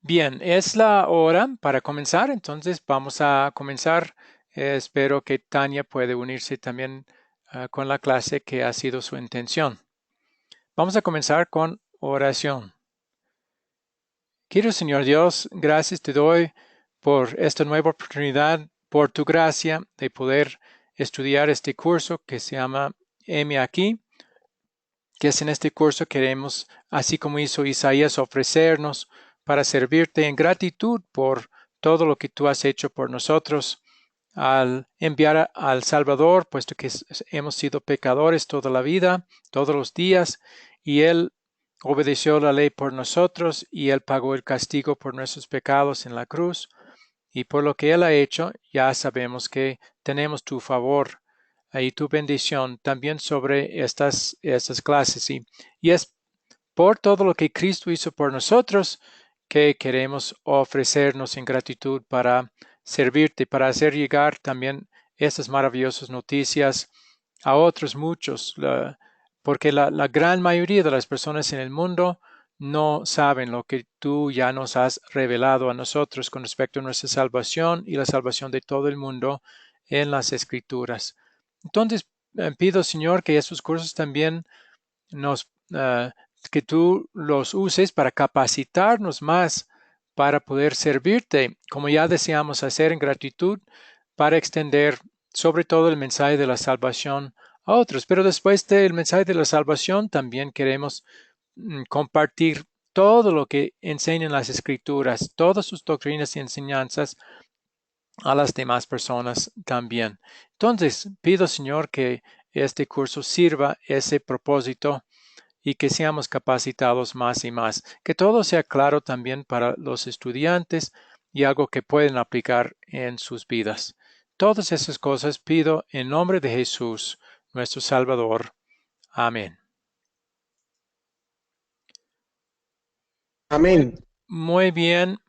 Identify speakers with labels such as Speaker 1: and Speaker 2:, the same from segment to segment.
Speaker 1: Bien, es la hora para comenzar, entonces vamos a comenzar. Espero que Tania puede unirse también con la clase que ha sido su intención. Vamos a comenzar con oración. Querido Señor Dios, gracias te doy por esta nueva oportunidad, por tu gracia de poder estudiar este curso que se llama M aquí, que es en este curso queremos, así como hizo Isaías, ofrecernos para servirte en gratitud por todo lo que tú has hecho por nosotros al enviar al Salvador, puesto que hemos sido pecadores toda la vida, todos los días, y Él obedeció la ley por nosotros y Él pagó el castigo por nuestros pecados en la cruz. Y por lo que Él ha hecho, ya sabemos que tenemos tu favor y tu bendición también sobre estas clases. Y es por todo lo que Cristo hizo por nosotros que queremos ofrecernos en gratitud para servirte, para hacer llegar también estas maravillosas noticias a otros muchos, porque la gran mayoría de las personas en el mundo no saben lo que tú ya nos has revelado a nosotros con respecto a nuestra salvación y la salvación de todo el mundo en las Escrituras. Entonces, pido, Señor, que esos cursos también que tú los uses para capacitarnos más para poder servirte, como ya deseamos hacer en gratitud, para extender sobre todo el mensaje de la salvación a otros. Pero después del mensaje de la salvación también queremos compartir todo lo que enseñan las escrituras, todas sus doctrinas y enseñanzas a las demás personas también. Entonces, pido, Señor, que este curso sirva ese propósito y que seamos capacitados más y más. Que todo sea claro también para los estudiantes y algo que pueden aplicar en sus vidas. Todas esas cosas pido en nombre de Jesús, nuestro Salvador. Amén.
Speaker 2: Amén.
Speaker 1: Muy bien.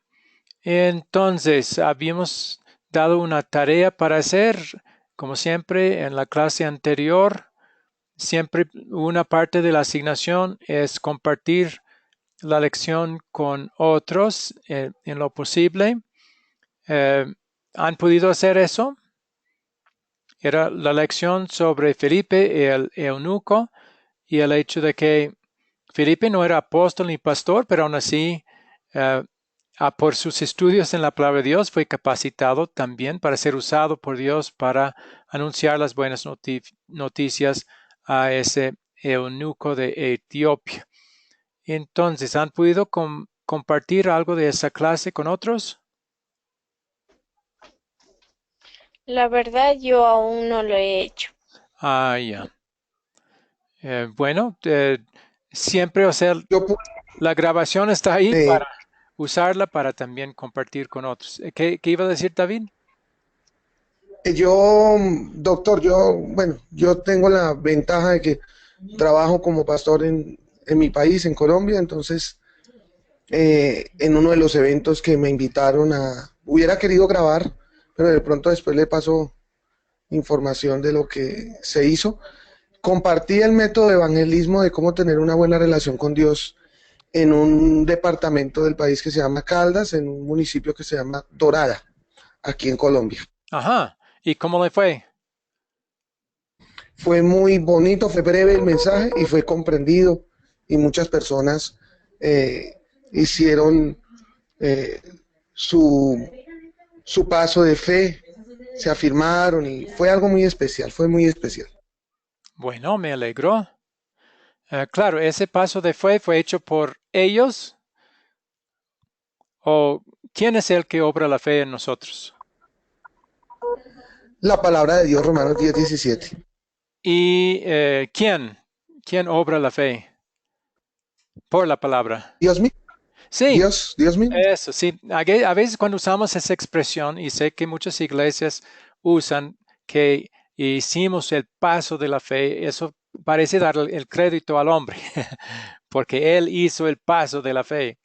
Speaker 1: Entonces, habíamos dado una tarea para hacer, como siempre, en la clase anterior. Siempre una parte de la asignación es compartir la lección con otros en lo posible. Eh, ¿Han podido hacer eso? Era la lección sobre Felipe, el eunuco, y el hecho de que Felipe no era apóstol ni pastor, pero aún así, eh, por sus estudios en la palabra de Dios, fue capacitado también para ser usado por Dios para anunciar las buenas noticias a ese eunuco de Etiopía. Entonces, ¿han podido compartir algo de esa clase con otros?
Speaker 3: La verdad, yo aún no lo he hecho.
Speaker 1: Ah, ya. Bueno, siempre, o sea,
Speaker 2: Yo pude,
Speaker 1: la grabación está ahí para usarla para también compartir con otros. ¿Qué iba a decir David?
Speaker 2: doctor, bueno, yo tengo la ventaja de que trabajo como pastor en mi país, en Colombia, entonces en uno de los eventos que me invitaron hubiera querido grabar, pero de pronto después le paso información de lo que se hizo. Compartí el método de evangelismo de cómo tener una buena relación con Dios en un departamento del país que se llama Caldas, en un municipio que se llama Dorada, aquí en Colombia.
Speaker 1: Ajá. ¿Y cómo le fue?
Speaker 2: Fue muy bonito, fue breve el mensaje y fue comprendido y muchas personas eh, hicieron eh, su, su paso de fe, se afirmaron y fue algo muy especial, fue muy especial.
Speaker 1: Bueno, me alegró. Claro, ese paso de fe fue hecho por ellos o ¿quién es el que obra la fe en nosotros?
Speaker 2: La palabra de Dios, Romanos 10:17.
Speaker 1: ¿Y quién obra la fe por la palabra?
Speaker 2: Dios mío,
Speaker 1: Sí,
Speaker 2: Dios mismo.
Speaker 1: eso, sí. A veces cuando usamos esa expresión, y sé que muchas iglesias usan que hicimos el paso de la fe, eso parece dar el crédito al hombre, porque él hizo el paso de la fe.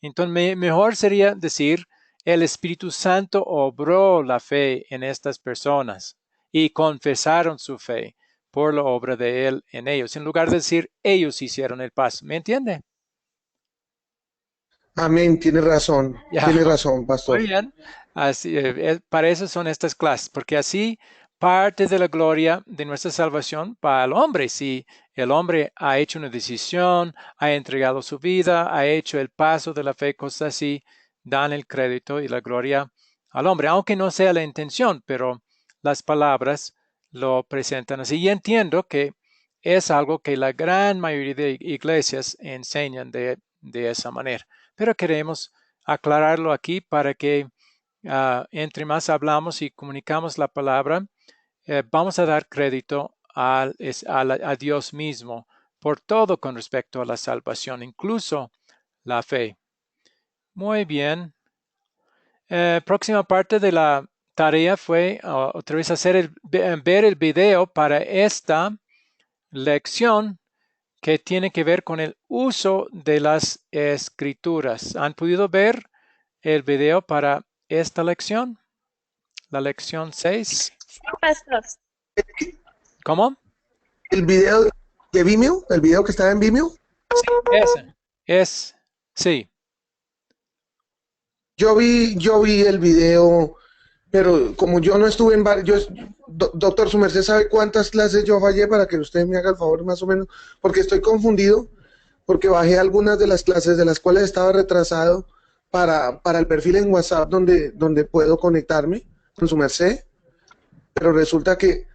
Speaker 1: Entonces, mejor sería decir, el Espíritu Santo obró la fe en estas personas y confesaron su fe por la obra de él en ellos, en lugar de decir, ellos hicieron el paso. ¿Me entiende?
Speaker 2: Amén,
Speaker 1: Ya,
Speaker 2: tiene razón,
Speaker 1: muy
Speaker 2: pastor.
Speaker 1: bien. Así, para eso son estas clases, porque así parte de la gloria de nuestra salvación va al hombre. Si el hombre ha hecho una decisión, ha entregado su vida, ha hecho el paso de la fe, cosas así, dan el crédito y la gloria al hombre, aunque no sea la intención, pero las palabras lo presentan así. Y entiendo que es algo que la gran mayoría de iglesias enseñan de esa manera, pero queremos aclararlo aquí para que entre más hablamos y comunicamos la palabra, vamos a dar crédito a Dios mismo por todo con respecto a la salvación, incluso la fe. Muy bien. Próxima parte de la tarea fue otra vez ver el video para esta lección que tiene que ver con el uso de las escrituras. ¿Han podido ver el video para esta lección? La lección 6.
Speaker 3: Sí, pastor.
Speaker 2: ¿El
Speaker 1: ¿Cómo?
Speaker 2: video de Vimeo? ¿El video que estaba en Vimeo?
Speaker 1: Sí, ese. Sí.
Speaker 2: Yo vi el video, pero como yo no estuve en varios, doctor, su merced sabe cuántas clases yo fallé para que usted me haga el favor más o menos, porque estoy confundido, porque bajé algunas de las clases de las cuales estaba retrasado para el perfil en WhatsApp donde puedo conectarme con su merced, pero resulta que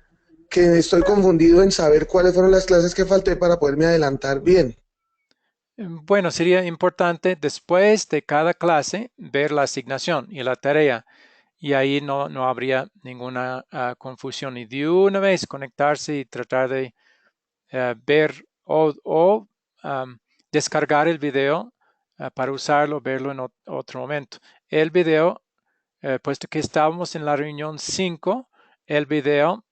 Speaker 2: estoy confundido en saber cuáles fueron las clases que falté para poderme adelantar bien.
Speaker 1: Bueno, sería importante después de cada clase ver la asignación y la tarea y ahí no habría ninguna confusión y de una vez conectarse y tratar de ver o descargar el video para usarlo, verlo en otro momento. El video, puesto que estábamos en la reunión 5, el video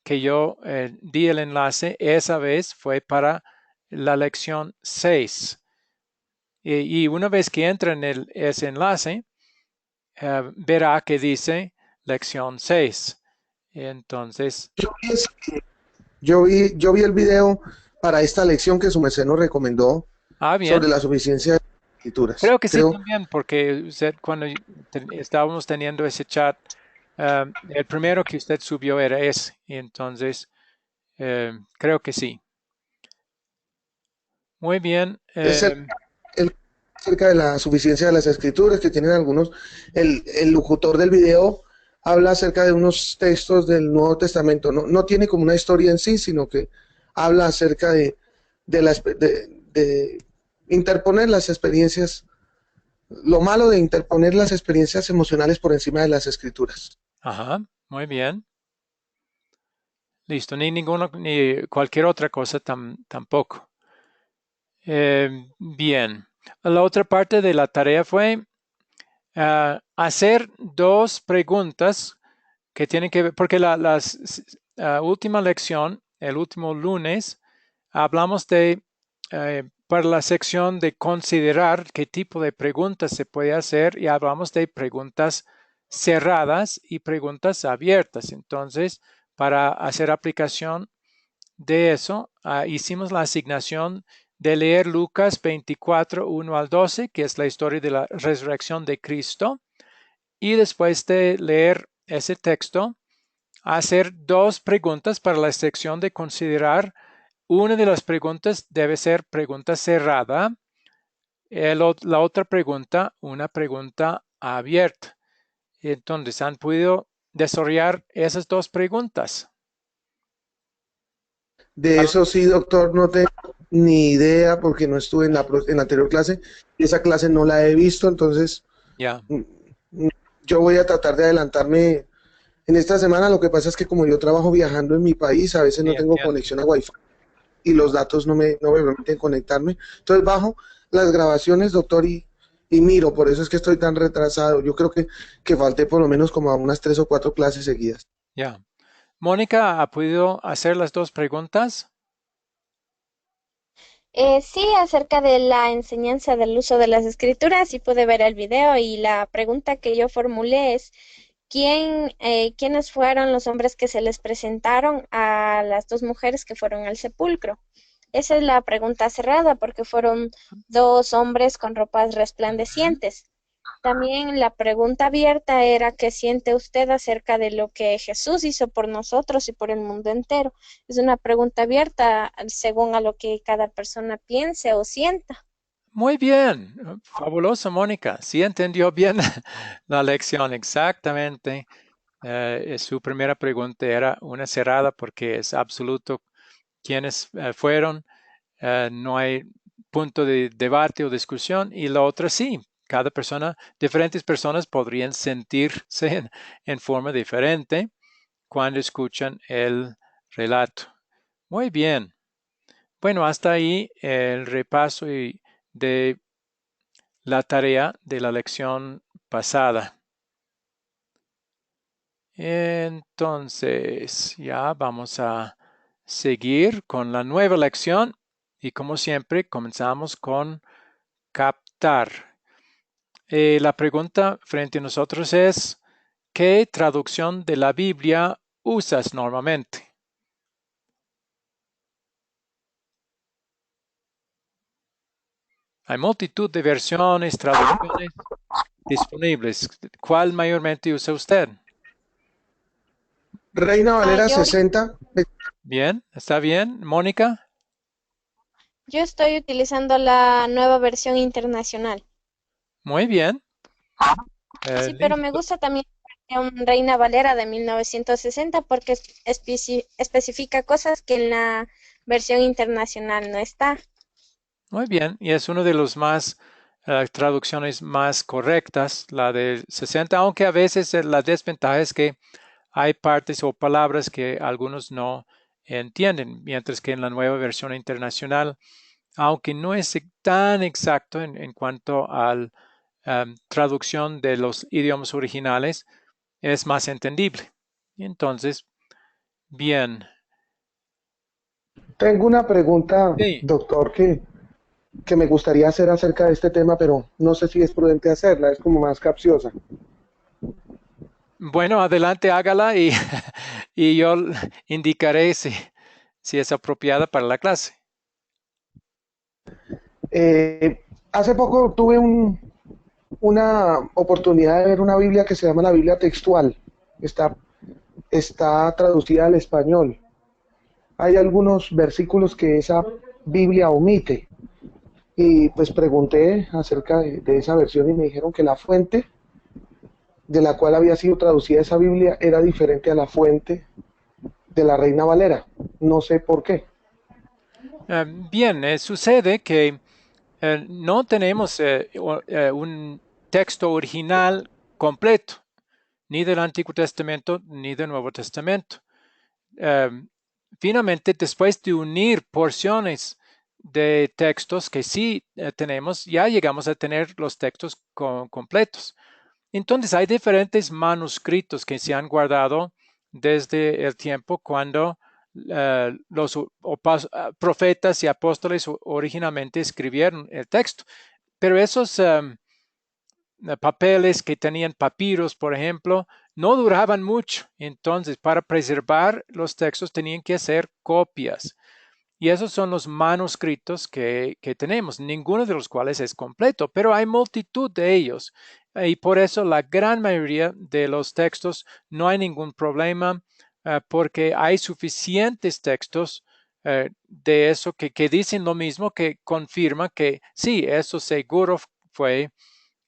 Speaker 1: que yo di el enlace esa vez fue para la lección 6. Y una vez que entra en ese enlace, verá que dice lección 6. Entonces,
Speaker 2: Yo vi, yo vi el video para esta lección que su merced nos recomendó sobre
Speaker 1: bien.
Speaker 2: la suficiencia de las escrituras.
Speaker 1: Creo que sí
Speaker 2: Creo,
Speaker 1: también, porque usted cuando estábamos teniendo ese chat, el primero que usted subió era ese. Y entonces, creo que sí. Muy bien.
Speaker 2: es el acerca de la suficiencia de las escrituras que tienen algunos, el locutor del video habla acerca de unos textos del Nuevo Testamento, no tiene como una historia en sí, sino que habla acerca de interponer las experiencias, lo malo de interponer las experiencias emocionales por encima de las escrituras.
Speaker 1: Ajá, muy bien. Listo, ni cualquier otra cosa tampoco. Bien. La otra parte de la tarea fue hacer dos preguntas que tienen que ver, porque la última lección, el último lunes, hablamos para la sección de considerar qué tipo de preguntas se puede hacer y hablamos de preguntas cerradas y preguntas abiertas. Entonces, para hacer aplicación de eso, hicimos la asignación de leer Lucas 24, 1 al 12, que es la historia de la resurrección de Cristo, y después de leer ese texto, hacer dos preguntas para la sección de considerar. Una de las preguntas debe ser pregunta cerrada, la otra pregunta, una pregunta abierta. Entonces, han podido desarrollar esas dos preguntas.
Speaker 2: De eso sí, doctor, no tengo ni idea porque no estuve en la anterior clase y esa clase no la he visto, entonces
Speaker 1: Ya,
Speaker 2: yo voy a tratar de adelantarme en esta semana. Lo que pasa es que como yo trabajo viajando en mi país, a veces
Speaker 1: sí,
Speaker 2: no tengo
Speaker 1: entiendo.
Speaker 2: conexión a Wi-Fi y los datos no me permiten conectarme. Entonces bajo las grabaciones, doctor, y miro, por eso es que estoy tan retrasado. Yo creo que falté por lo menos como a unas 3 o 4 clases seguidas.
Speaker 1: Ya. Mónica, ¿ha podido hacer las dos preguntas?
Speaker 3: Sí, acerca de la enseñanza del uso de las escrituras, sí pude ver el video y la pregunta que yo formulé es, ¿quiénes fueron los hombres que se les presentaron a las dos mujeres que fueron al sepulcro? Esa es la pregunta cerrada porque fueron dos hombres con ropas resplandecientes. También la pregunta abierta era ¿qué siente usted acerca de lo que Jesús hizo por nosotros y por el mundo entero? Es una pregunta abierta según a lo que cada persona piense o sienta.
Speaker 1: Muy bien, fabuloso, Mónica. Sí entendió bien la lección, exactamente. Su primera pregunta era una cerrada porque es absoluto quiénes fueron. No hay punto de debate o discusión. Y la otra sí, cada persona, diferentes personas podrían sentirse en forma diferente cuando escuchan el relato. Muy bien. Bueno, hasta ahí el repaso de la tarea de la lección pasada. Entonces, ya vamos a seguir con la nueva lección y como siempre comenzamos con captar. La pregunta frente a nosotros es, ¿qué traducción de la Biblia usas normalmente? Hay multitud de versiones, traducciones disponibles. ¿Cuál mayormente usa usted?
Speaker 2: Reina
Speaker 3: Ah,
Speaker 2: Valera 60.
Speaker 1: Bien, ¿está bien? Mónica,
Speaker 3: yo estoy utilizando la nueva versión internacional.
Speaker 1: muy bien.
Speaker 3: Sí, pero me
Speaker 1: Listo.
Speaker 3: gusta también la versión Reina Valera de 1960 porque especifica cosas que en la versión internacional no está.
Speaker 1: Muy bien, y es una de las más traducciones más correctas, la de 60, aunque a veces la desventaja es que hay partes o palabras que algunos no entienden, mientras que en la nueva versión internacional, aunque no es tan exacto en cuanto a traducción de los idiomas originales, es más entendible. Entonces, bien.
Speaker 2: Tengo una pregunta,
Speaker 1: Sí.
Speaker 2: doctor, que me gustaría hacer acerca de este tema, pero no sé si es prudente hacerla, es como más capciosa.
Speaker 1: Bueno, adelante, hágala y, y yo indicaré si es apropiada para la clase.
Speaker 2: Hace poco tuve una oportunidad de ver una Biblia que se llama la Biblia textual. Está, está traducida al español. Hay algunos versículos que esa Biblia omite. Y pues pregunté acerca de esa versión y me dijeron que la fuente de la cual había sido traducida esa Biblia era diferente a la fuente de la Reina Valera. No sé por qué.
Speaker 1: Bien, sucede que no tenemos un texto original completo, ni del Antiguo Testamento ni del Nuevo Testamento. Eh, Finalmente, después de unir porciones de textos que sí tenemos, ya llegamos a tener los textos completos. Entonces, hay diferentes manuscritos que se han guardado desde el tiempo cuando los profetas y apóstoles originalmente escribieron el texto. Pero esos papeles que tenían papiros, por ejemplo, no duraban mucho. Entonces, para preservar los textos tenían que hacer copias. Y esos son los manuscritos que tenemos, ninguno de los cuales es completo, pero hay multitud de ellos. Y por eso la gran mayoría de los textos no hay ningún problema, porque hay suficientes textos de eso que dicen lo mismo, que confirma que sí, eso seguro fue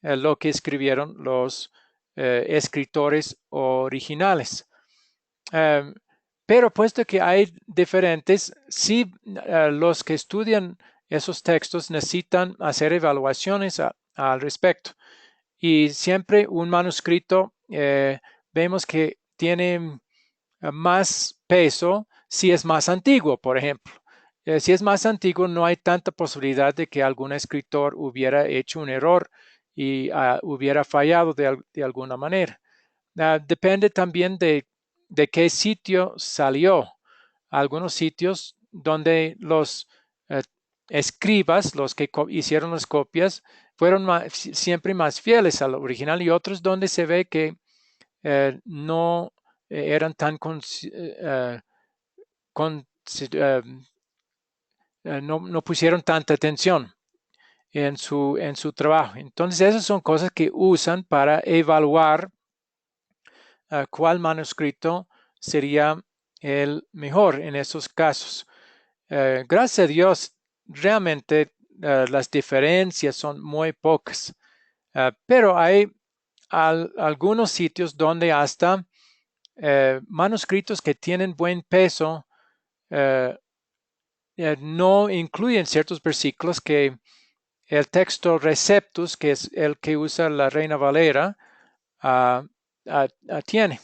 Speaker 1: lo que escribieron los escritores originales. Um, pero puesto que hay diferentes, sí, los que estudian esos textos necesitan hacer evaluaciones al respecto. Y siempre un manuscrito vemos que tiene más peso si es más antiguo, por ejemplo. Si es más antiguo, no hay tanta posibilidad de que algún escritor hubiera hecho un error y hubiera fallado de alguna manera. Depende también de qué sitio salió. Algunos sitios donde los eh, escribas, los que hicieron las copias, fueron siempre más fieles al original y otros donde se ve que no eran tan con, no pusieron tanta atención en su trabajo. Entonces, esas son cosas que usan para evaluar cuál manuscrito sería el mejor en esos casos. Gracias a Dios, realmente las diferencias son muy pocas, pero hay algunos sitios donde hasta manuscritos que tienen buen peso eh, no incluyen ciertos versículos que el texto Receptus, que es el que usa la Reina Valera, tiene.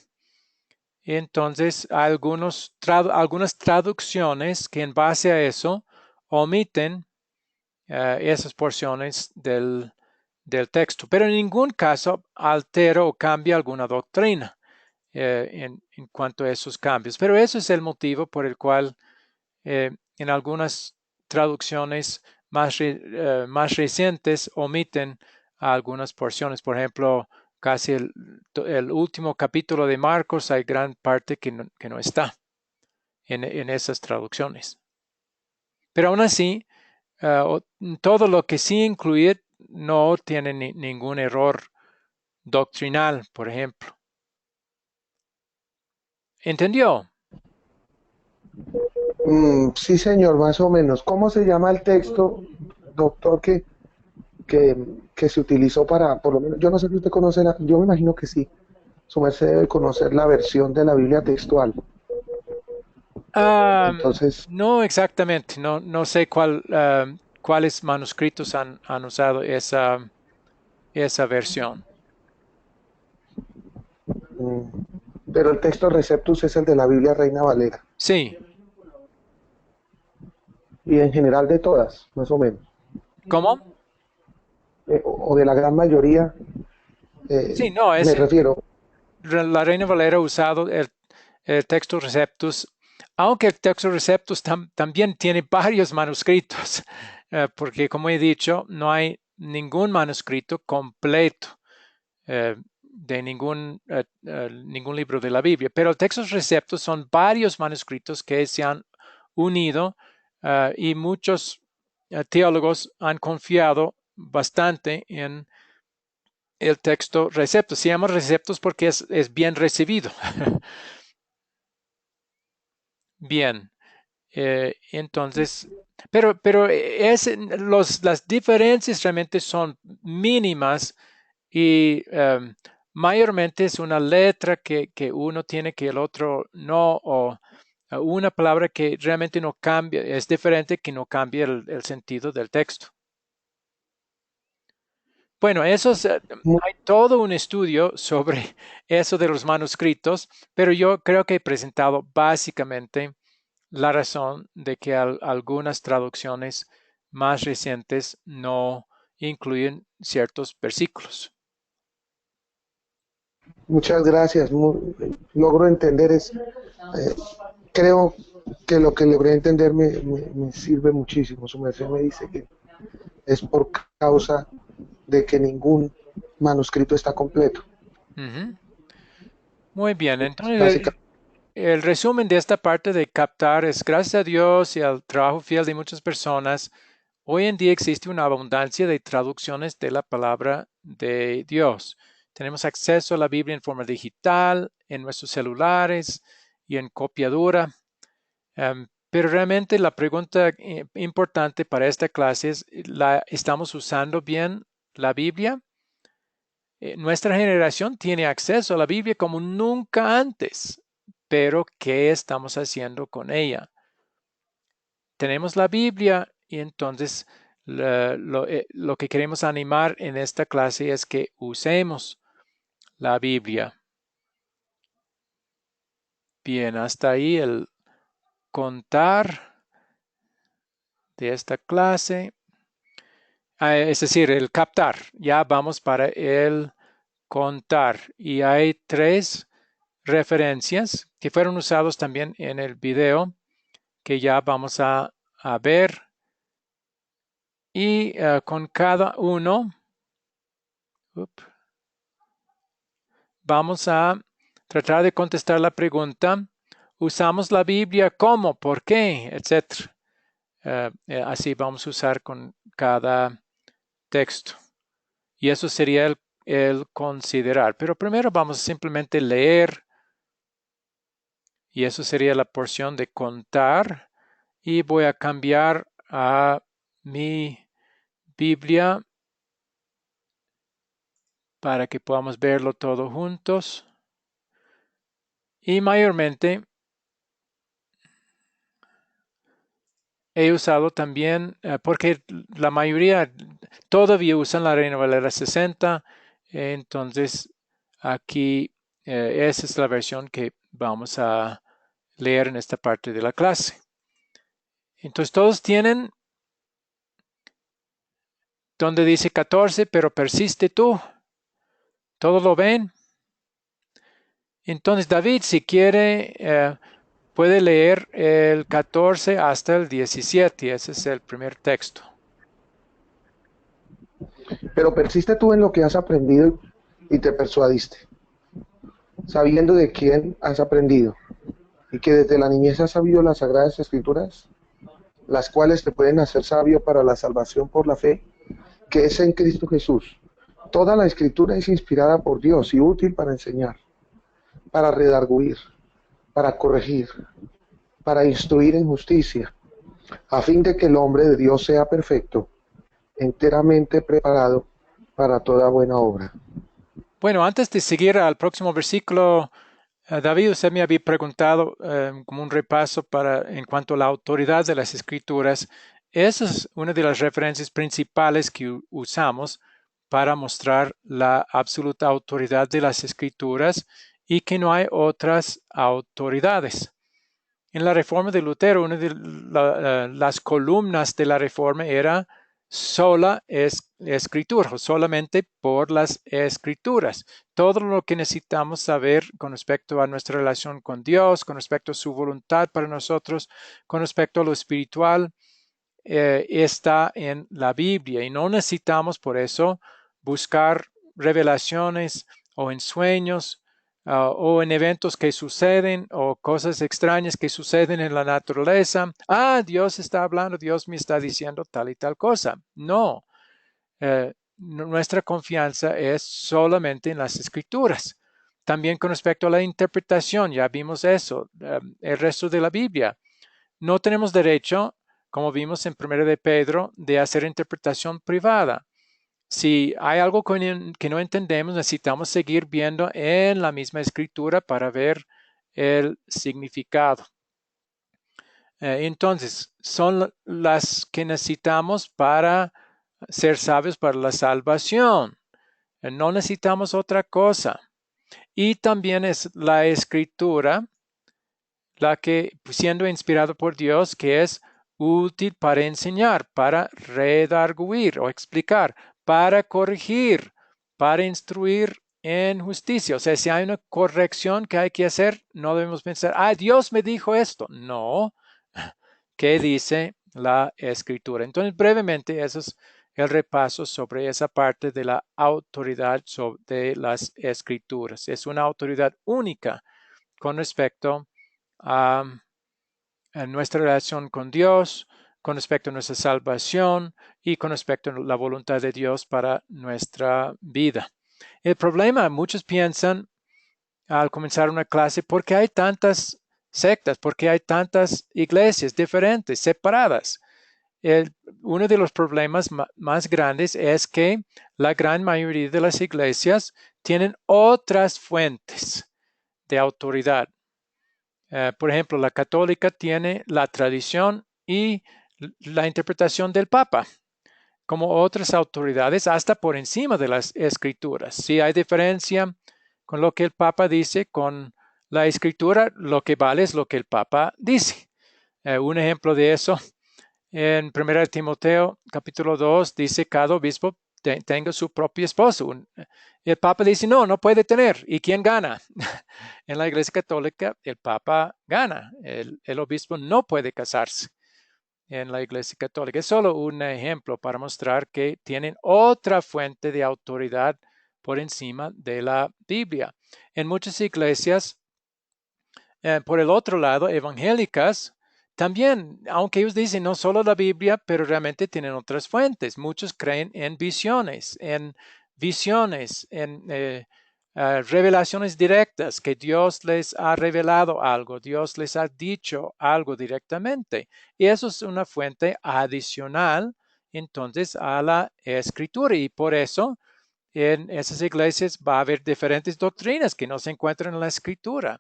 Speaker 1: Entonces, hay algunas traducciones que en base a eso omiten esas porciones del texto, pero en ningún caso altera o cambia alguna doctrina en cuanto a esos cambios. Pero eso es el motivo por el cual en algunas traducciones más recientes omiten algunas porciones. Por ejemplo, casi el último capítulo de Marcos hay gran parte que no está en esas traducciones. Pero aún así, todo lo que sí incluye no tiene ningún error doctrinal, por ejemplo. ¿Entendió?
Speaker 2: Sí, señor, más o menos. ¿Cómo se llama el texto, doctor, que, que se utilizó para, por lo menos, yo no sé si usted conoce, yo me imagino que sí, su merced debe conocer la versión de la Biblia textual. Entonces,
Speaker 1: No exactamente, no sé cuáles manuscritos han usado esa versión.
Speaker 2: mm, pero el texto Receptus es el de la Biblia Reina Valera,
Speaker 1: Sí,
Speaker 2: y en general de todas, más o menos,
Speaker 1: ¿cómo?
Speaker 2: o de la gran mayoría,
Speaker 1: Sí, no,
Speaker 2: me refiero.
Speaker 1: la Reina Valera ha usado el texto Receptus, aunque el texto Receptus también tiene varios manuscritos, porque como he dicho, no hay ningún manuscrito completo de ningún libro de la Biblia, pero el texto Receptus son varios manuscritos que se han unido y muchos teólogos han confiado bastante en el texto Receptus. Se llama Receptus porque es bien recibido. Bien, entonces, pero las diferencias realmente son mínimas y mayormente es una letra que uno tiene que el otro no, o una palabra que realmente no cambia, es diferente que no cambia el sentido del texto. Bueno, hay todo un estudio sobre eso de los manuscritos, pero yo creo que he presentado básicamente la razón de que algunas traducciones más recientes no incluyen ciertos versículos.
Speaker 2: Muchas gracias, logro entender, creo que lo que logré entender me sirve muchísimo. Su merced me dice que es por causa de que ningún manuscrito está completo.
Speaker 1: Ujú. Muy bien, entonces
Speaker 2: Básicamente,
Speaker 1: el resumen de esta parte de captar es gracias a Dios y al trabajo fiel de muchas personas, hoy en día existe una abundancia de traducciones de la palabra de Dios. Tenemos acceso a la Biblia en forma digital, en nuestros celulares y en copiadora. Pero realmente la pregunta importante para esta clase es, ¿estamos usando bien la Biblia? Nuestra generación tiene acceso a la Biblia como nunca antes, pero ¿qué estamos haciendo con ella? Tenemos la Biblia y entonces lo que queremos animar en esta clase es que usemos la Biblia. Bien, hasta ahí el contar de esta clase. Es decir, el captar. Ya vamos para el contar. Y hay 3 referencias que fueron usados también en el video que ya vamos a ver. Y con cada uno vamos a tratar de contestar la pregunta. ¿Usamos la Biblia cómo? ¿Por qué? Etcétera. Así vamos a usar con cada texto. Y eso sería el considerar. Pero primero vamos a simplemente leer. Y eso sería la porción de contar. Y voy a cambiar a mi Biblia para que podamos verlo todo juntos. Y mayormente he usado también, porque la mayoría todavía usan la Reina Valera 60, entonces aquí esa es la versión que vamos a leer en esta parte de la clase. Entonces todos tienen donde dice 14, pero persiste tú. ¿Todos lo ven? Entonces David, si quiere, puede leer el 14 hasta el 17. Ese es el primer texto.
Speaker 2: Pero persiste tú en lo que has aprendido y te persuadiste, sabiendo de quién has aprendido, y que desde la niñez has sabido las sagradas escrituras, las cuales te pueden hacer sabio para la salvación por la fe, que es en Cristo Jesús. Toda la escritura es inspirada por Dios y útil para enseñar, para redarguir, para corregir, para instruir en justicia, a fin de que el hombre de Dios sea perfecto, enteramente preparado para toda buena obra.
Speaker 1: Bueno, antes de seguir al próximo versículo, David, usted me había preguntado como un repaso en cuanto a la autoridad de las escrituras. Esa es una de las referencias principales que usamos para mostrar la absoluta autoridad de las escrituras y que no hay otras autoridades. En la reforma de Lutero, una de las columnas de la reforma era sola escritura, o solamente por las escrituras. Todo lo que necesitamos saber con respecto a nuestra relación con Dios, con respecto a su voluntad para nosotros, con respecto a lo espiritual, está en la Biblia y no necesitamos por eso buscar revelaciones o en sueños o en eventos que suceden o cosas extrañas que suceden en la naturaleza. Dios está hablando, Dios me está diciendo tal y tal cosa. No, nuestra confianza es solamente en las escrituras. También con respecto a la interpretación, ya vimos eso, el resto de la Biblia. No tenemos derecho, como vimos en 1 de Pedro, de hacer interpretación privada. Si hay algo que no entendemos, necesitamos seguir viendo en la misma escritura para ver el significado. Entonces, son las que necesitamos para ser sabios para la salvación. No necesitamos otra cosa. Y también es la escritura la que, siendo inspirado por Dios, que es útil para enseñar, para redarguir o explicar, para corregir, para instruir en justicia. O sea, si hay una corrección que hay que hacer, no debemos pensar, Dios me dijo esto. No. ¿Qué dice la escritura? Entonces, brevemente, eso es el repaso sobre esa parte de la autoridad de las escrituras. Es una autoridad única con respecto a nuestra relación con Dios, con respecto a nuestra salvación y con respecto a la voluntad de Dios para nuestra vida. El problema, muchos piensan al comenzar una clase, ¿por qué hay tantas sectas? ¿Por qué hay tantas iglesias diferentes, separadas? Uno de los problemas más grandes es que la gran mayoría de las iglesias tienen otras fuentes de autoridad. Por ejemplo, la católica tiene la tradición y la interpretación del Papa, como otras autoridades, hasta por encima de las escrituras. Si hay diferencia con lo que el Papa dice, con la escritura, lo que vale es lo que el Papa dice. Un ejemplo de eso, en 1 Timoteo capítulo 2, dice cada obispo tenga su propio esposo. El Papa dice, no puede tener. ¿Y quién gana? En la Iglesia Católica, el Papa gana. El obispo no puede casarse en la Iglesia Católica. Es solo un ejemplo para mostrar que tienen otra fuente de autoridad por encima de la Biblia. En muchas iglesias, por el otro lado, evangélicas, también, aunque ellos dicen no solo la Biblia, pero realmente tienen otras fuentes. Muchos creen en visiones, revelaciones directas, que Dios les ha revelado algo, Dios les ha dicho algo directamente. Y eso es una fuente adicional, entonces, a la escritura. Y por eso, en esas iglesias va a haber diferentes doctrinas que no se encuentran en la escritura.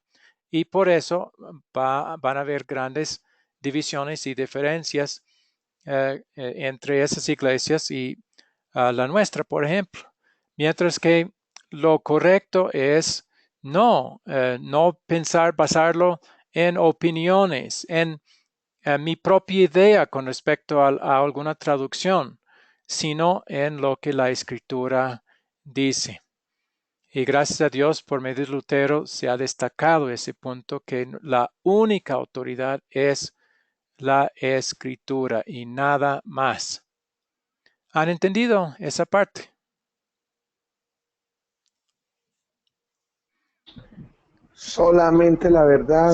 Speaker 1: Y por eso van a haber grandes divisiones y diferencias entre esas iglesias y la nuestra, por ejemplo. Mientras que lo correcto es no pensar, basarlo en opiniones, en mi propia idea con respecto a alguna traducción, sino en lo que la escritura dice. Y gracias a Dios, por medio de Lutero, se ha destacado ese punto que la única autoridad es la escritura y nada más. ¿Han entendido esa parte?
Speaker 2: Solamente la verdad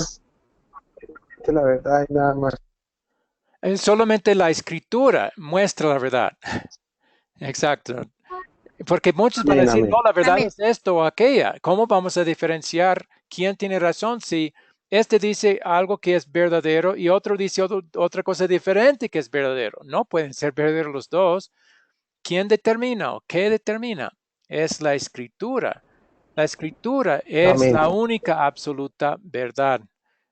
Speaker 2: y nada más.
Speaker 1: Solamente la escritura muestra la verdad. Exacto. Porque muchos van a
Speaker 2: Amén,
Speaker 1: decir, no,
Speaker 2: amén.
Speaker 1: la verdad
Speaker 3: Amén.
Speaker 1: es esto o aquella. ¿Cómo vamos a diferenciar quién tiene razón si este dice algo que es verdadero y otro dice otra cosa diferente que es verdadero? No pueden ser verdaderos los dos. ¿Quién determina o qué determina? Es la escritura. La escritura es
Speaker 2: Amén.
Speaker 1: la única absoluta verdad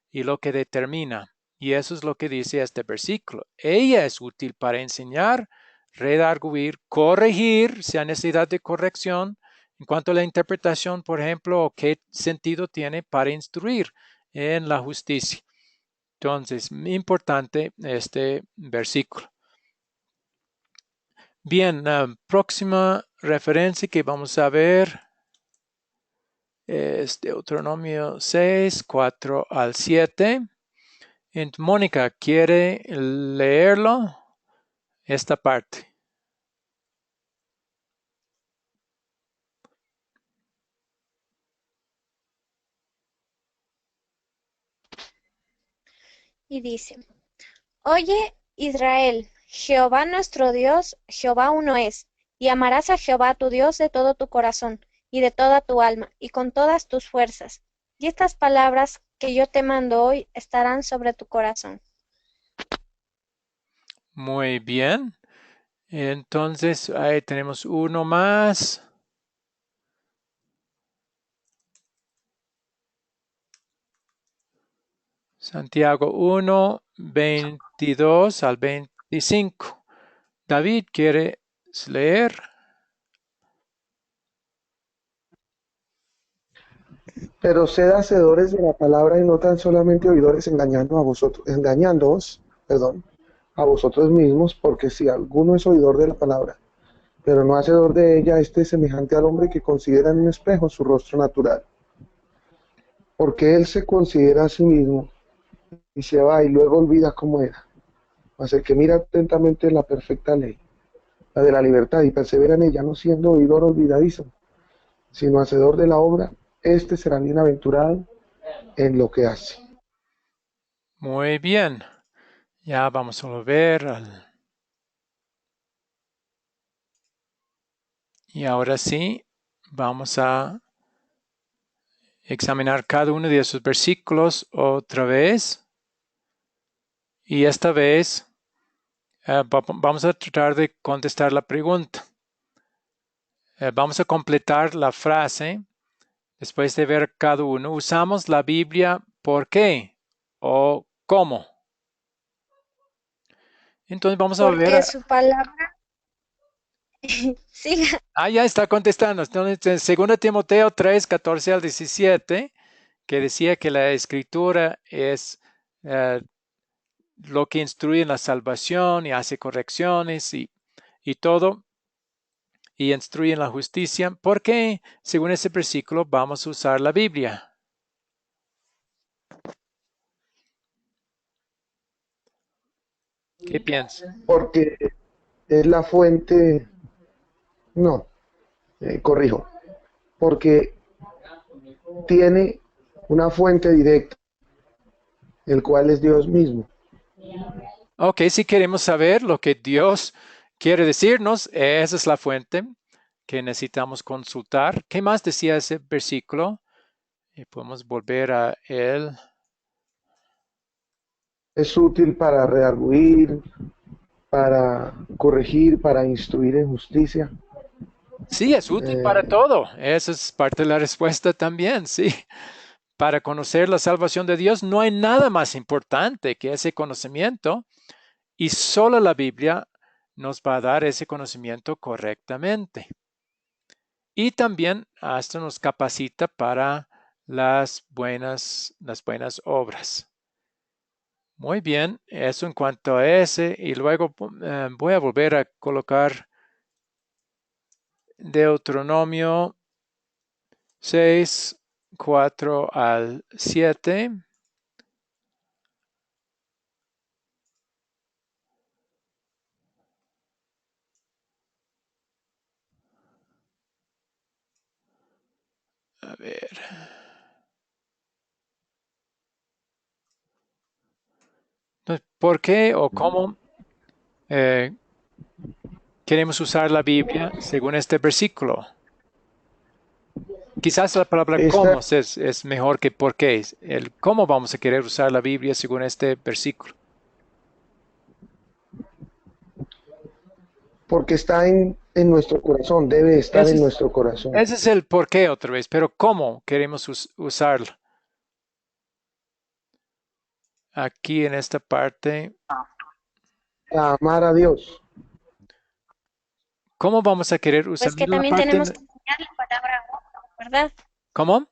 Speaker 1: y lo que determina. Y eso es lo que dice este versículo. Ella es útil para enseñar, redarguir, corregir, si hay necesidad de corrección. En cuanto a la interpretación, por ejemplo, o qué sentido tiene para instruir en la justicia. Entonces, importante este versículo. Bien, próxima referencia que vamos a ver es Deuteronomio 6, 4 al 7. Mónica, ¿quiere leerlo? Esta parte.
Speaker 3: Y dice, Oye, Israel, Jehová nuestro Dios, Jehová uno es, y amarás a Jehová tu Dios de todo tu corazón, y de toda tu alma, y con todas tus fuerzas. Y estas palabras que yo te mando hoy estarán sobre tu corazón.
Speaker 1: Muy bien. Entonces, ahí tenemos uno más. Santiago 1, 22 al 25. David, ¿quiere leer?
Speaker 2: Pero sed hacedores de la palabra y no tan solamente oidores engañándoos, perdón, a vosotros mismos, porque si alguno es oidor de la palabra, pero no hacedor de ella, este es semejante al hombre que considera en un espejo su rostro natural, porque él se considera a sí mismo y se va y luego olvida cómo era. Mas el que mira atentamente la perfecta ley, la de la libertad, y persevera en ella, no siendo oidor olvidadizo, sino hacedor de la obra, este será bienaventurado en lo que hace.
Speaker 1: Muy bien. Ya vamos a volver. Y ahora sí, vamos a examinar cada uno de esos versículos otra vez. Y esta vez vamos a tratar de contestar la pregunta. Vamos a completar la frase después de ver cada uno. ¿Usamos la Biblia por qué o cómo? Entonces vamos a ver.
Speaker 3: Porque su palabra, siga,
Speaker 1: Ya está contestando. Entonces, en 2 Timoteo 3, 14 al 17, que decía que la escritura es lo que instruye en la salvación y hace correcciones y todo, y instruye en la justicia. ¿Por qué, según ese versículo, vamos a usar la Biblia? ¿Qué piensa?
Speaker 2: Porque es la fuente, no, corrijo, porque tiene una fuente directa, el cual es Dios mismo.
Speaker 1: Ok, si queremos saber lo que Dios quiere decirnos, esa es la fuente que necesitamos consultar. ¿Qué más decía ese versículo? Y podemos volver a él.
Speaker 2: Es útil para redarguir, para corregir, para instruir en justicia.
Speaker 1: Sí, es útil para
Speaker 2: Eh,
Speaker 1: todo. Esa es parte de la respuesta también, sí. Para conocer la salvación de Dios no hay nada más importante que ese conocimiento y solo la Biblia nos va a dar ese conocimiento correctamente. Y también hasta nos capacita para las buenas obras. Muy bien, eso en cuanto a ese. Y luego voy a volver a colocar Deuteronomio 6, 4 al 7. A ver. Entonces, ¿por qué o cómo eh, queremos usar la Biblia según este versículo? Quizás la palabra
Speaker 2: esta,
Speaker 1: cómo es mejor que por qué. El cómo vamos a querer usar la Biblia según este versículo.
Speaker 2: porque está en nuestro corazón, debe estar
Speaker 1: Ese
Speaker 2: en
Speaker 1: es,
Speaker 2: nuestro corazón.
Speaker 1: ese es el por qué otra vez, pero cómo queremos usarla. Aquí en esta parte,
Speaker 2: A amar a Dios.
Speaker 1: ¿cómo vamos a querer usar?
Speaker 3: Pues que
Speaker 1: Mira la
Speaker 3: también
Speaker 1: parte,
Speaker 3: tenemos que enseñar la palabra a otros, ¿verdad?
Speaker 1: ¿cómo?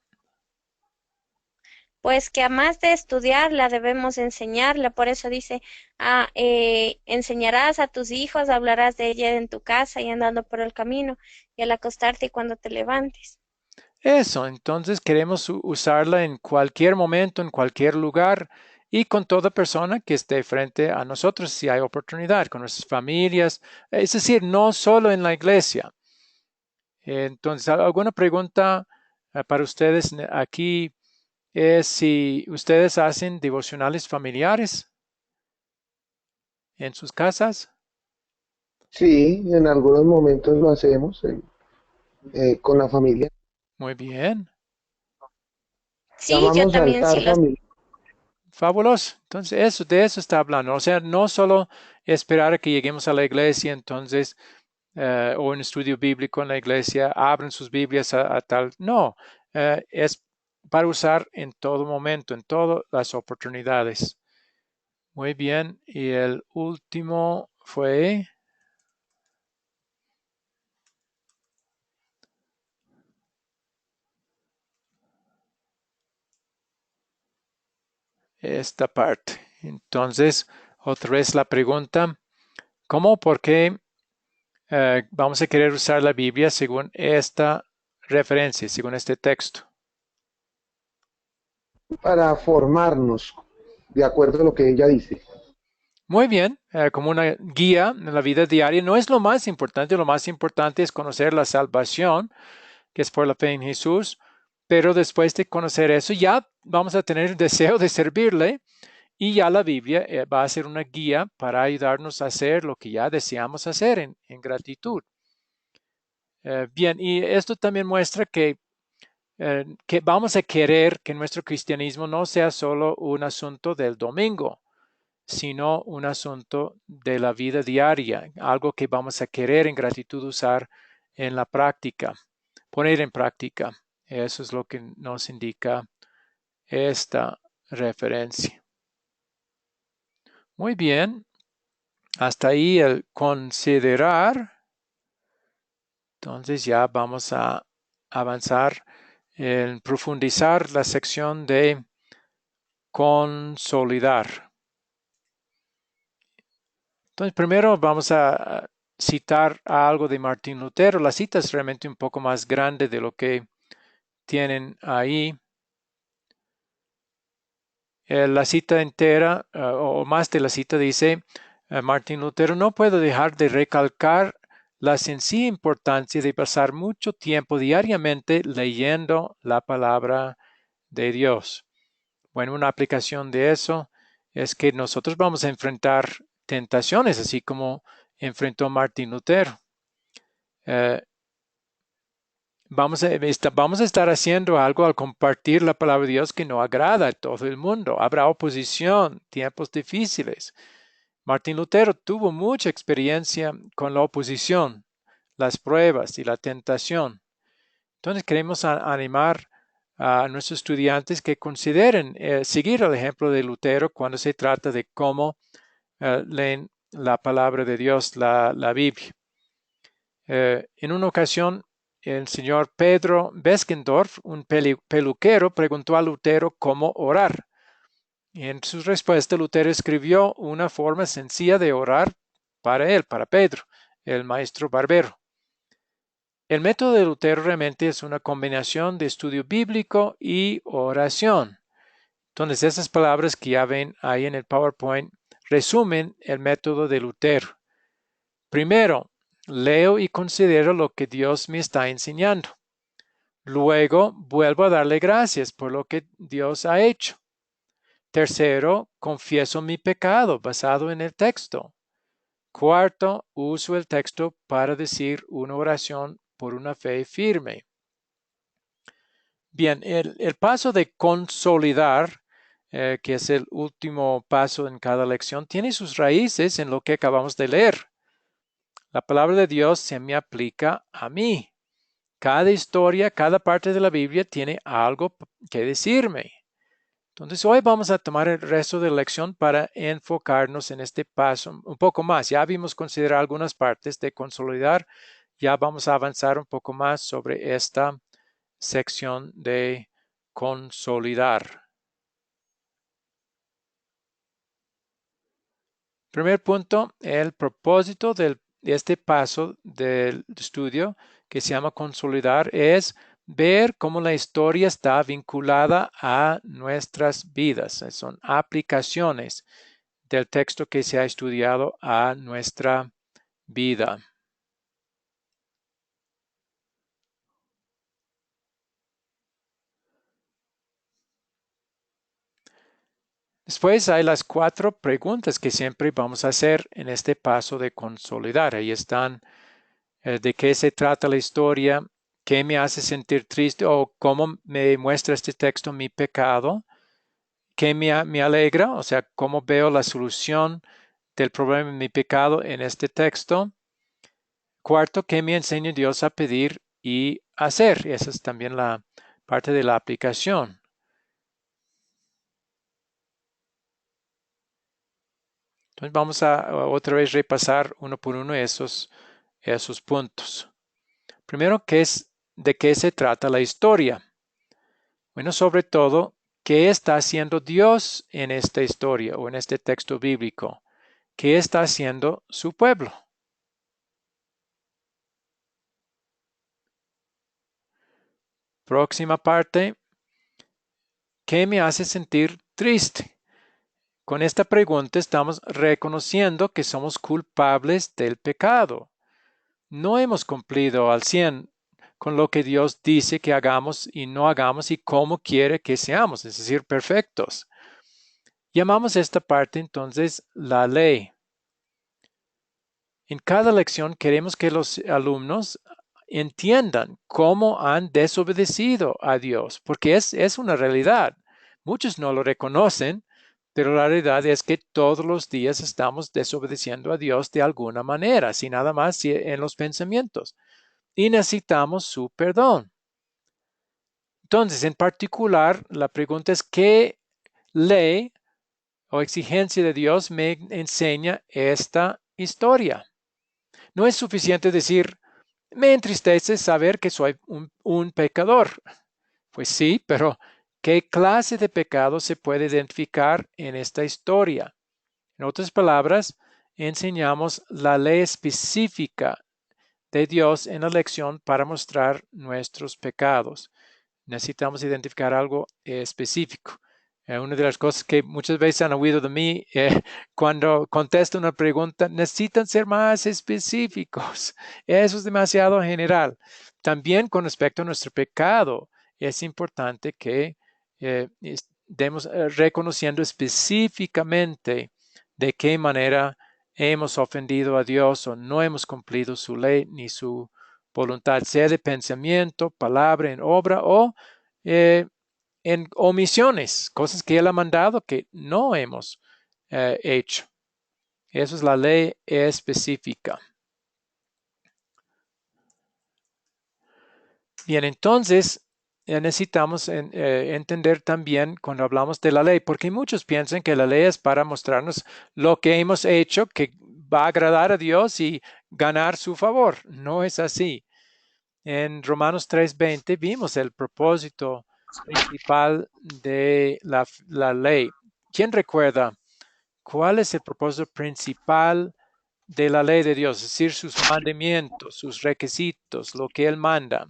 Speaker 3: Pues que a más de estudiarla debemos enseñarla, por eso dice, enseñarás a tus hijos, hablarás de ella en tu casa y andando por el camino, y al acostarte y cuando te levantes.
Speaker 1: Eso, entonces queremos usarla en cualquier momento, en cualquier lugar y con toda persona que esté frente a nosotros si hay oportunidad, con nuestras familias, es decir, no solo en la iglesia. Entonces, ¿alguna pregunta para ustedes aquí es si ustedes hacen devocionales familiares en sus casas?
Speaker 2: Sí, en algunos momentos lo hacemos con la familia.
Speaker 1: Muy bien,
Speaker 3: Sí, yo
Speaker 2: Llamamos
Speaker 3: también sí
Speaker 2: altar
Speaker 3: los...
Speaker 2: familiar.
Speaker 1: fabuloso. Entonces, de eso está hablando. O sea, no solo esperar a que lleguemos a la iglesia, entonces o un estudio bíblico en la iglesia, abren sus Biblias a tal. No, es para usar en todo momento, en todas las oportunidades. Muy bien. Y el último fue esta parte. Entonces, otra vez la pregunta, ¿cómo, por qué vamos a querer usar la Biblia según esta referencia, según este texto?
Speaker 2: Para formarnos, de acuerdo a lo que ella dice.
Speaker 1: Muy bien, como una guía en la vida diaria. No es lo más importante es conocer la salvación, que es por la fe en Jesús, pero después de conocer eso ya vamos a tener el deseo de servirle y ya la Biblia va a ser una guía para ayudarnos a hacer lo que ya deseamos hacer en gratitud. Bien, y esto también muestra que vamos a querer que nuestro cristianismo no sea solo un asunto del domingo, sino un asunto de la vida diaria, algo que vamos a querer en gratitud usar en la práctica, poner en práctica. Eso es lo que nos indica esta referencia. Muy bien, hasta ahí el considerar. Entonces ya vamos a avanzar en profundizar la sección de consolidar. Entonces, primero vamos a citar algo de Martín Lutero. La cita es realmente un poco más grande de lo que tienen ahí. La cita entera, o más de la cita, dice Martín Lutero, no puedo dejar de recalcar la sencilla importancia de pasar mucho tiempo diariamente leyendo la palabra de Dios. Bueno, una aplicación de eso es que nosotros vamos a enfrentar tentaciones, así como enfrentó Martín Lutero. Vamos a estar haciendo algo al compartir la palabra de Dios que no agrada a todo el mundo. Habrá oposición, tiempos difíciles. Martín Lutero tuvo mucha experiencia con la oposición, las pruebas y la tentación. Entonces queremos animar a nuestros estudiantes que consideren seguir el ejemplo de Lutero cuando se trata de cómo leen la palabra de Dios, la Biblia. En una ocasión, el señor Pedro Beskendorf, un peluquero, preguntó a Lutero cómo orar. Y en su respuesta, Lutero escribió una forma sencilla de orar para él, para Pedro, el maestro barbero. El método de Lutero realmente es una combinación de estudio bíblico y oración. Entonces, esas palabras que ya ven ahí en el PowerPoint resumen el método de Lutero. Primero, leo y considero lo que Dios me está enseñando. Luego, vuelvo a darle gracias por lo que Dios ha hecho. Tercero, confieso mi pecado basado en el texto. Cuarto, uso el texto para decir una oración por una fe firme. Bien, el paso de consolidar, que es el último paso en cada lección, tiene sus raíces en lo que acabamos de leer. La palabra de Dios se me aplica a mí. Cada historia, cada parte de la Biblia tiene algo que decirme. Entonces hoy vamos a tomar el resto de la lección para enfocarnos en este paso un poco más. Ya vimos considerar algunas partes de consolidar. Ya vamos a avanzar un poco más sobre esta sección de consolidar. Primer punto, el propósito de este paso del estudio que se llama consolidar es ver cómo la historia está vinculada a nuestras vidas. Son aplicaciones del texto que se ha estudiado a nuestra vida. Después hay las 4 preguntas que siempre vamos a hacer en este paso de consolidar. Ahí están de qué se trata la historia, qué me hace sentir triste o cómo me muestra este texto mi pecado, qué me alegra, o sea, cómo veo la solución del problema de mi pecado en este texto. Cuarto, qué me enseña Dios a pedir y hacer. Esa es también la parte de la aplicación. Entonces vamos a otra vez repasar uno por uno esos puntos. Primero, ¿de qué se trata la historia? Bueno, sobre todo, ¿qué está haciendo Dios en esta historia o en este texto bíblico? ¿Qué está haciendo su pueblo? Próxima parte, ¿qué me hace sentir triste? Con esta pregunta estamos reconociendo que somos culpables del pecado. No hemos cumplido al 100 con lo que Dios dice que hagamos y no hagamos y cómo quiere que seamos, es decir, perfectos. Llamamos esta parte entonces la ley. En cada lección queremos que los alumnos entiendan cómo han desobedecido a Dios, porque es una realidad. Muchos no lo reconocen, pero la realidad es que todos los días estamos desobedeciendo a Dios de alguna manera, si nada más en los pensamientos. Y necesitamos su perdón. Entonces, en particular, la pregunta es, ¿qué ley o exigencia de Dios me enseña esta historia? No es suficiente decir, me entristece saber que soy un pecador. Pues sí, pero ¿qué clase de pecado se puede identificar en esta historia? En otras palabras, enseñamos la ley específica de Dios en la lección para mostrar nuestros pecados. Necesitamos identificar algo específico. Una de las cosas que muchas veces han oído de mí cuando contesto una pregunta, necesitan ser más específicos. Eso es demasiado general. También con respecto a nuestro pecado, es importante que reconociendo específicamente de qué manera hemos ofendido a Dios o no hemos cumplido su ley ni su voluntad, sea de pensamiento, palabra, en obra o en omisiones, cosas que Él ha mandado que no hemos hecho. Eso es la ley específica. Bien, entonces necesitamos entender también cuando hablamos de la ley, porque muchos piensan que la ley es para mostrarnos lo que hemos hecho que va a agradar a Dios y ganar su favor. No es así. En Romanos 3:20 vimos el propósito principal de la ley. ¿Quién recuerda cuál es el propósito principal de la ley de Dios? Es decir, sus mandamientos, sus requisitos, lo que Él manda.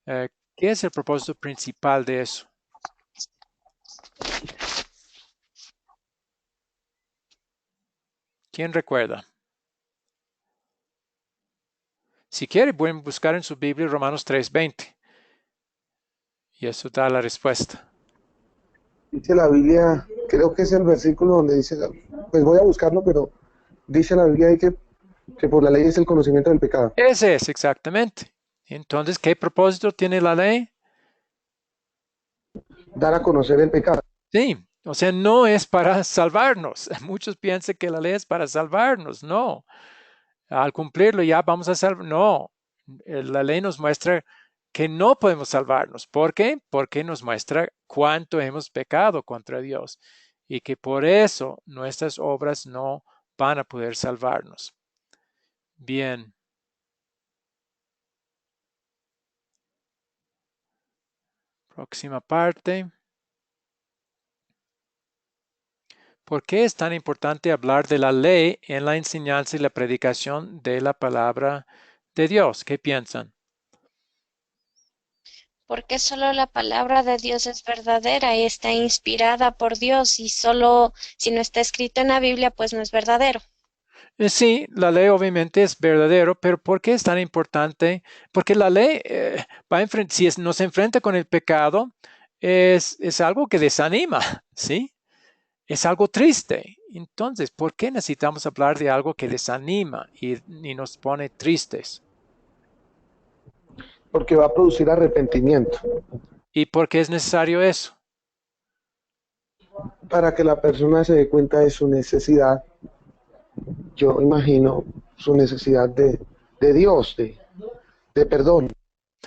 Speaker 1: ¿Qué es el propósito principal de eso? ¿Quién recuerda? Si quiere, pueden buscar en su Biblia Romanos 3:20 y eso da la respuesta.
Speaker 2: Dice la Biblia, creo que es el versículo donde dice, pues voy a buscarlo, pero dice la Biblia ahí que por la ley es el conocimiento del pecado.
Speaker 1: Ese es exactamente. Entonces, ¿qué propósito tiene la ley?
Speaker 2: Dar a conocer el pecado.
Speaker 1: Sí, o sea, no es para salvarnos. Muchos piensan que la ley es para salvarnos. No, al cumplirlo ya vamos a salvar. No, la ley nos muestra que no podemos salvarnos. ¿Por qué? Porque nos muestra cuánto hemos pecado contra Dios y que por eso nuestras obras no van a poder salvarnos. Bien. Próxima parte. ¿Por qué es tan importante hablar de la ley en la enseñanza y la predicación de la palabra de Dios? ¿Qué piensan?
Speaker 3: Porque solo la palabra de Dios es verdadera y está inspirada por Dios y solo si no está escrito en la Biblia, pues no es verdadero.
Speaker 1: Sí, la ley obviamente es verdadero, pero ¿por qué es tan importante? Porque la ley si nos enfrenta con el pecado, es algo que desanima, ¿sí? Es algo triste. Entonces, ¿por qué necesitamos hablar de algo que desanima y nos pone tristes?
Speaker 2: Porque va a producir arrepentimiento,
Speaker 1: ¿Y por qué es necesario eso?
Speaker 2: para que la persona se dé cuenta de su necesidad, yo imagino su necesidad de Dios, de perdón.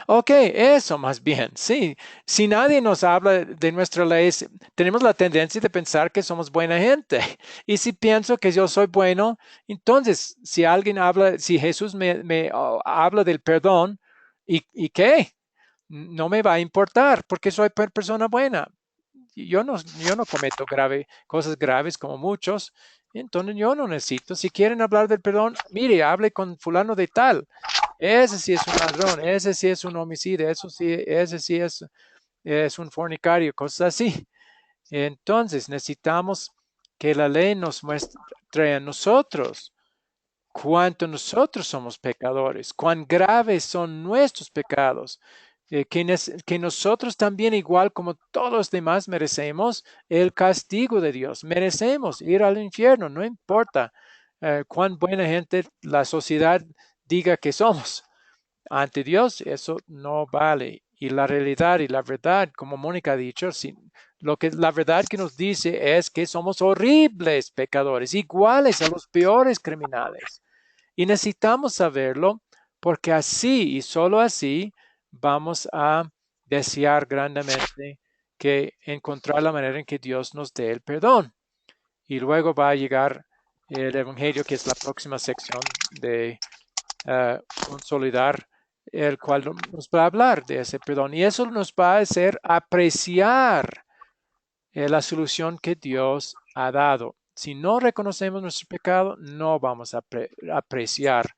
Speaker 1: Ok, eso más bien, sí. Si nadie nos habla de nuestra ley, tenemos la tendencia de pensar que somos buena gente. Y si pienso que yo soy bueno, entonces si alguien habla, si Jesús me habla del perdón, ¿y qué? No me va a importar porque soy persona buena. Yo no cometo cosas graves como muchos, entonces yo no necesito. Si quieren hablar del perdón, mire, hable con fulano de tal. Ese sí es un ladrón, ese sí es un homicida, ese sí es un fornicario, cosas así. Entonces necesitamos que la ley nos muestre a nosotros cuánto nosotros somos pecadores, cuán graves son nuestros pecados, que nosotros también, igual como todos los demás, merecemos el castigo de Dios, merecemos ir al infierno, no importa cuán buena gente la sociedad diga que somos. Ante Dios eso no vale. Y la realidad y la verdad, como Mónica ha dicho, la verdad que nos dice es que somos horribles pecadores, iguales a los peores criminales. Y necesitamos saberlo porque así y solo así vamos a desear grandemente que encontrar la manera en que Dios nos dé el perdón. Y luego va a llegar el Evangelio, que es la próxima sección de consolidar, el cual nos va a hablar de ese perdón. Y eso nos va a hacer apreciar la solución que Dios ha dado. Si no reconocemos nuestro pecado, no vamos a apreciar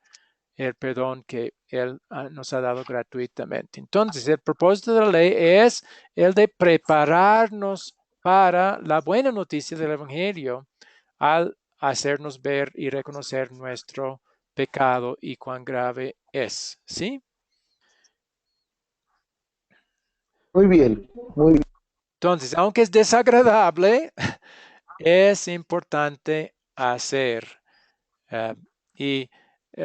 Speaker 1: el perdón que Él nos ha dado gratuitamente. Entonces, el propósito de la ley es el de prepararnos para la buena noticia del Evangelio al hacernos ver y reconocer nuestro pecado y cuán grave es. ¿Sí?
Speaker 2: Muy bien, muy bien.
Speaker 1: Entonces, aunque es desagradable, es importante hacer. Eh, y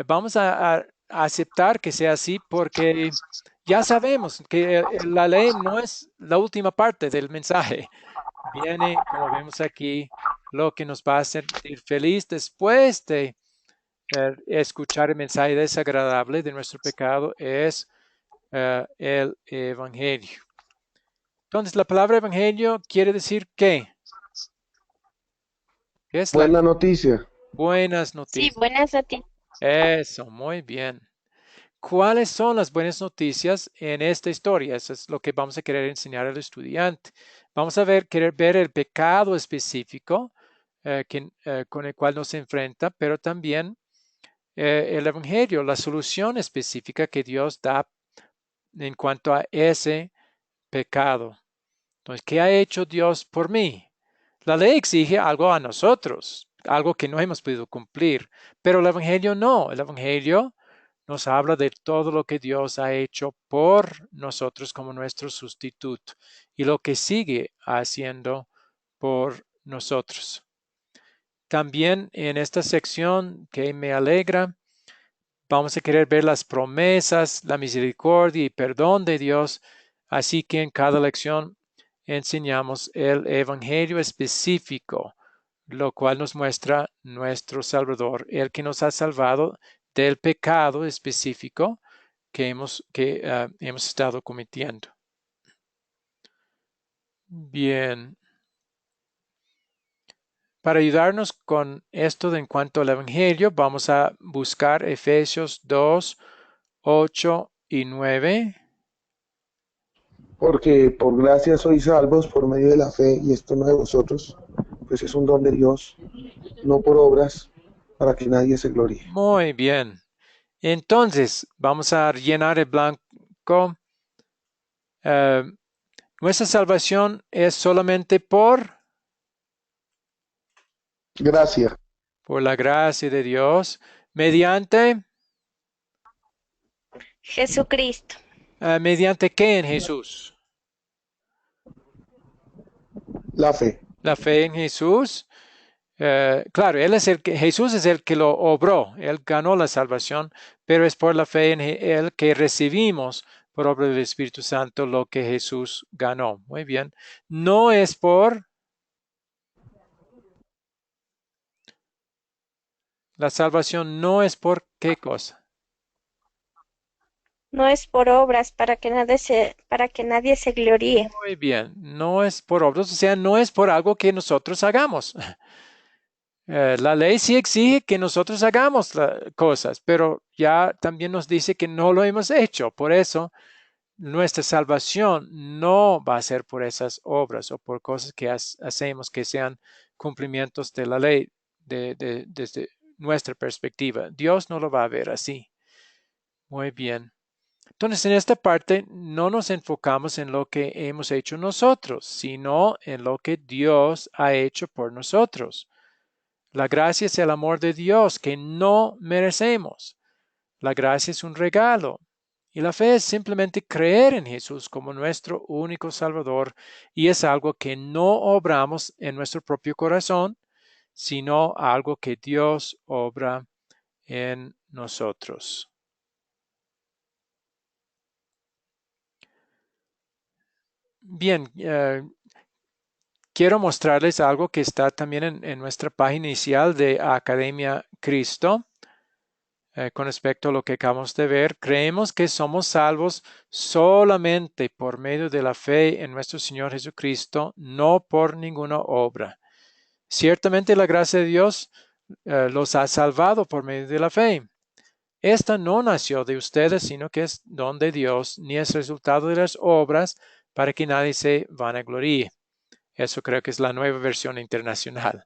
Speaker 1: vamos a aceptar que sea así porque ya sabemos que la ley no es la última parte del mensaje. Viene, como vemos aquí, lo que nos va a hacer sentir feliz después de escuchar el mensaje desagradable de nuestro pecado es el Evangelio. Entonces, la palabra Evangelio quiere decir ¿qué? Es la
Speaker 2: Buena noticia.
Speaker 1: buenas
Speaker 3: Sí,
Speaker 1: noticias.
Speaker 3: buenas a ti.
Speaker 1: Eso, muy bien. ¿Cuáles son las buenas noticias en esta historia? Eso es lo que vamos a querer enseñar al estudiante. Vamos a querer ver el pecado específico con el cual nos enfrenta, pero también el Evangelio, la solución específica que Dios da en cuanto a ese pecado. Entonces, ¿qué ha hecho Dios por mí? La ley exige algo a nosotros, algo que no hemos podido cumplir, pero el Evangelio no. El Evangelio nos habla de todo lo que Dios ha hecho por nosotros como nuestro sustituto y lo que sigue haciendo por nosotros. También en esta sección que me alegra, vamos a querer ver las promesas, la misericordia y perdón de Dios. Así que en cada lección enseñamos el evangelio específico, lo cual nos muestra nuestro Salvador, el que nos ha salvado del pecado específico que hemos estado cometiendo. Bien. Para ayudarnos con esto en cuanto al Evangelio, vamos a buscar Efesios 2, 8 y 9.
Speaker 2: Porque por gracia sois salvos por medio de la fe, y esto no de vosotros, pues es un don de Dios, no por obras, para que nadie se gloríe.
Speaker 1: Muy bien. Entonces, vamos a llenar el blanco. Eh, Nuestra salvación es solamente
Speaker 2: Gracia,
Speaker 1: por la gracia de Dios, mediante,
Speaker 3: Jesucristo.
Speaker 1: ¿mediante qué en Jesús?
Speaker 2: la fe.
Speaker 1: La fe en Jesús. Claro, Jesús es el que lo obró, él ganó la salvación, pero es por la fe en él que recibimos por obra del Espíritu Santo lo que Jesús ganó. Muy bien. No es la salvación no es por qué cosa.
Speaker 3: No es por obras para que nadie se gloríe.
Speaker 1: Muy bien, no es por obras, o sea, no es por algo que nosotros hagamos. La ley sí exige que nosotros hagamos cosas, pero ya también nos dice que no lo hemos hecho. Por eso, nuestra salvación no va a ser por esas obras o por cosas que hacemos que sean cumplimientos de la ley desde nuestra perspectiva. Dios no lo va a ver así. Muy bien. Entonces, en esta parte no nos enfocamos en lo que hemos hecho nosotros, sino en lo que Dios ha hecho por nosotros. La gracia es el amor de Dios que no merecemos. La gracia es un regalo. Y la fe es simplemente creer en Jesús como nuestro único Salvador. Y es algo que no obramos en nuestro propio corazón, sino algo que Dios obra en nosotros. Bien, quiero mostrarles algo que está también en nuestra página inicial de Academia Cristo. Con respecto a lo que acabamos de ver, creemos que somos salvos solamente por medio de la fe en nuestro Señor Jesucristo, no por ninguna obra. Ciertamente la gracia de Dios los ha salvado por medio de la fe. Esta no nació de ustedes, sino que es don de Dios, ni es resultado de las obras para que nadie se vanagloríe. Eso creo que es la nueva versión internacional.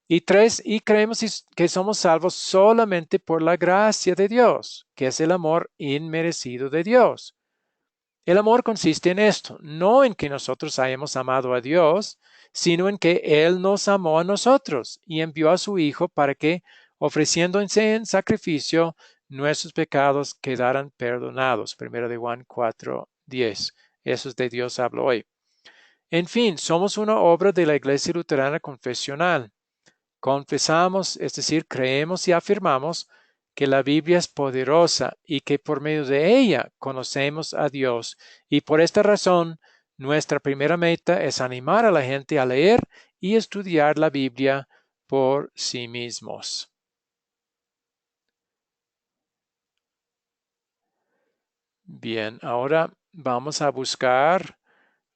Speaker 1: Y tres, y creemos que somos salvos solamente por la gracia de Dios, que es el amor inmerecido de Dios. El amor consiste en esto, no en que nosotros hayamos amado a Dios, sino en que Él nos amó a nosotros y envió a su Hijo para que, ofreciéndose en sacrificio, nuestros pecados quedaran perdonados. 1 de Juan 4:10. Eso es de Dios hablo hoy. En fin, somos una obra de la Iglesia Luterana Confesional. Confesamos, es decir, creemos y afirmamos que la Biblia es poderosa y que por medio de ella conocemos a Dios. Y por esta razón, nuestra primera meta es animar a la gente a leer y estudiar la Biblia por sí mismos. Bien, ahora vamos a buscar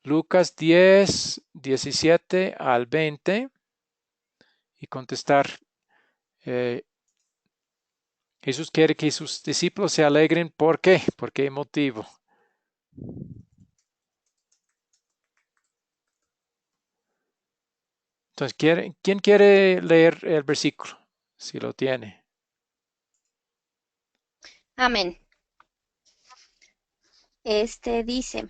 Speaker 1: Lucas 10, 17 al 20 y contestar. Jesús quiere que sus discípulos se alegren. ¿Por qué? ¿Por qué motivo? Entonces, ¿quién quiere leer el versículo? Si lo tiene.
Speaker 3: Amén. Dice,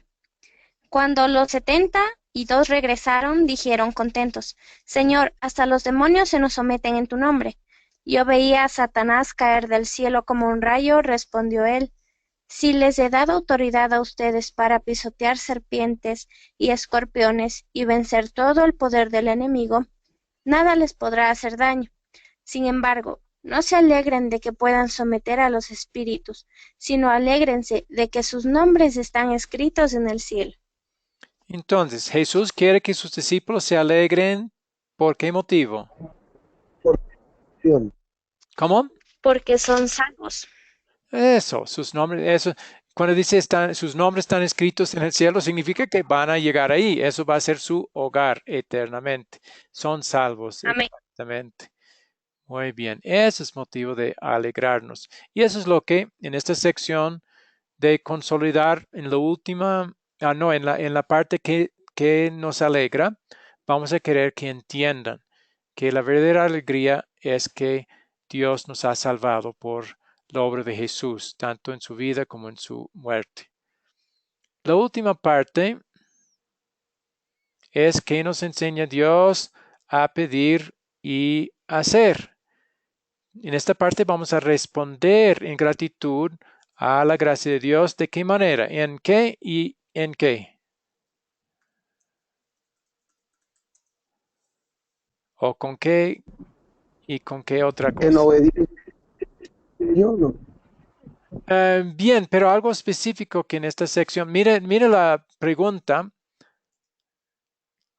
Speaker 3: cuando los 72 regresaron, dijeron contentos, Señor, hasta los demonios se nos someten en tu nombre. Yo veía a Satanás caer del cielo como un rayo, respondió él. Si les he dado autoridad a ustedes para pisotear serpientes y escorpiones y vencer todo el poder del enemigo, nada les podrá hacer daño. Sin embargo, no se alegren de que puedan someter a los espíritus, sino alégrense de que sus nombres están escritos en el cielo.
Speaker 1: Entonces, Jesús quiere que sus discípulos se alegren. ¿Por qué motivo?
Speaker 2: Por acción.
Speaker 1: ¿Cómo?
Speaker 3: Porque son salvos.
Speaker 1: Eso, sus nombres, eso. Cuando dice sus nombres están escritos en el cielo, significa que van a llegar ahí. Eso va a ser su hogar eternamente. Son salvos,
Speaker 3: Amén.
Speaker 1: exactamente. Muy bien, ese es motivo de alegrarnos. Y eso es lo que en esta sección de consolidar en la última, no, en la parte que nos alegra, vamos a querer que entiendan que la verdadera alegría es que Dios nos ha salvado por la obra de Jesús, tanto en su vida como en su muerte. La última parte es que nos enseña Dios a pedir y hacer. En esta parte vamos a responder en gratitud a la gracia de Dios. ¿De qué manera? ¿En qué y en qué? ¿O con qué y con qué otra
Speaker 2: En
Speaker 1: cosa?
Speaker 2: obediencia, yo no.
Speaker 1: Bien, pero algo específico que en esta sección, mire la pregunta.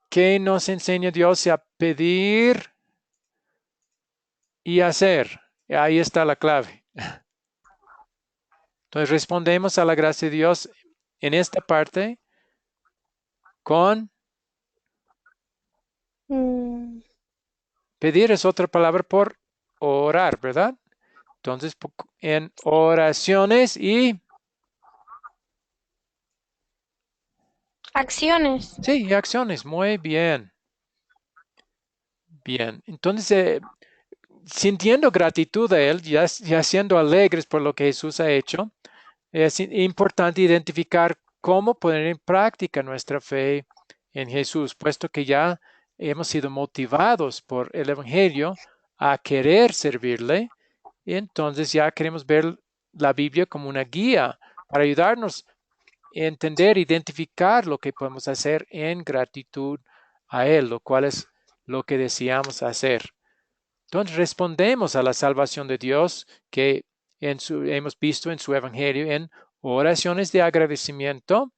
Speaker 1: ¿Qué nos enseña Dios a pedir y hacer? Ahí está la clave. Entonces respondemos a la gracia de Dios en esta parte con
Speaker 3: Mm,
Speaker 1: pedir es otra palabra por orar, ¿verdad? Entonces en oraciones y
Speaker 3: acciones.
Speaker 1: sí, acciones. Muy bien. Bien. Entonces sintiendo gratitud a Él, ya siendo alegres por lo que Jesús ha hecho, es importante identificar cómo poner en práctica nuestra fe en Jesús, puesto que ya hemos sido motivados por el Evangelio a querer servirle, y entonces ya queremos ver la Biblia como una guía para ayudarnos a entender, identificar lo que podemos hacer en gratitud a Él, lo cual es lo que deseamos hacer. Entonces respondemos a la salvación de Dios que hemos visto en su Evangelio en oraciones de agradecimiento.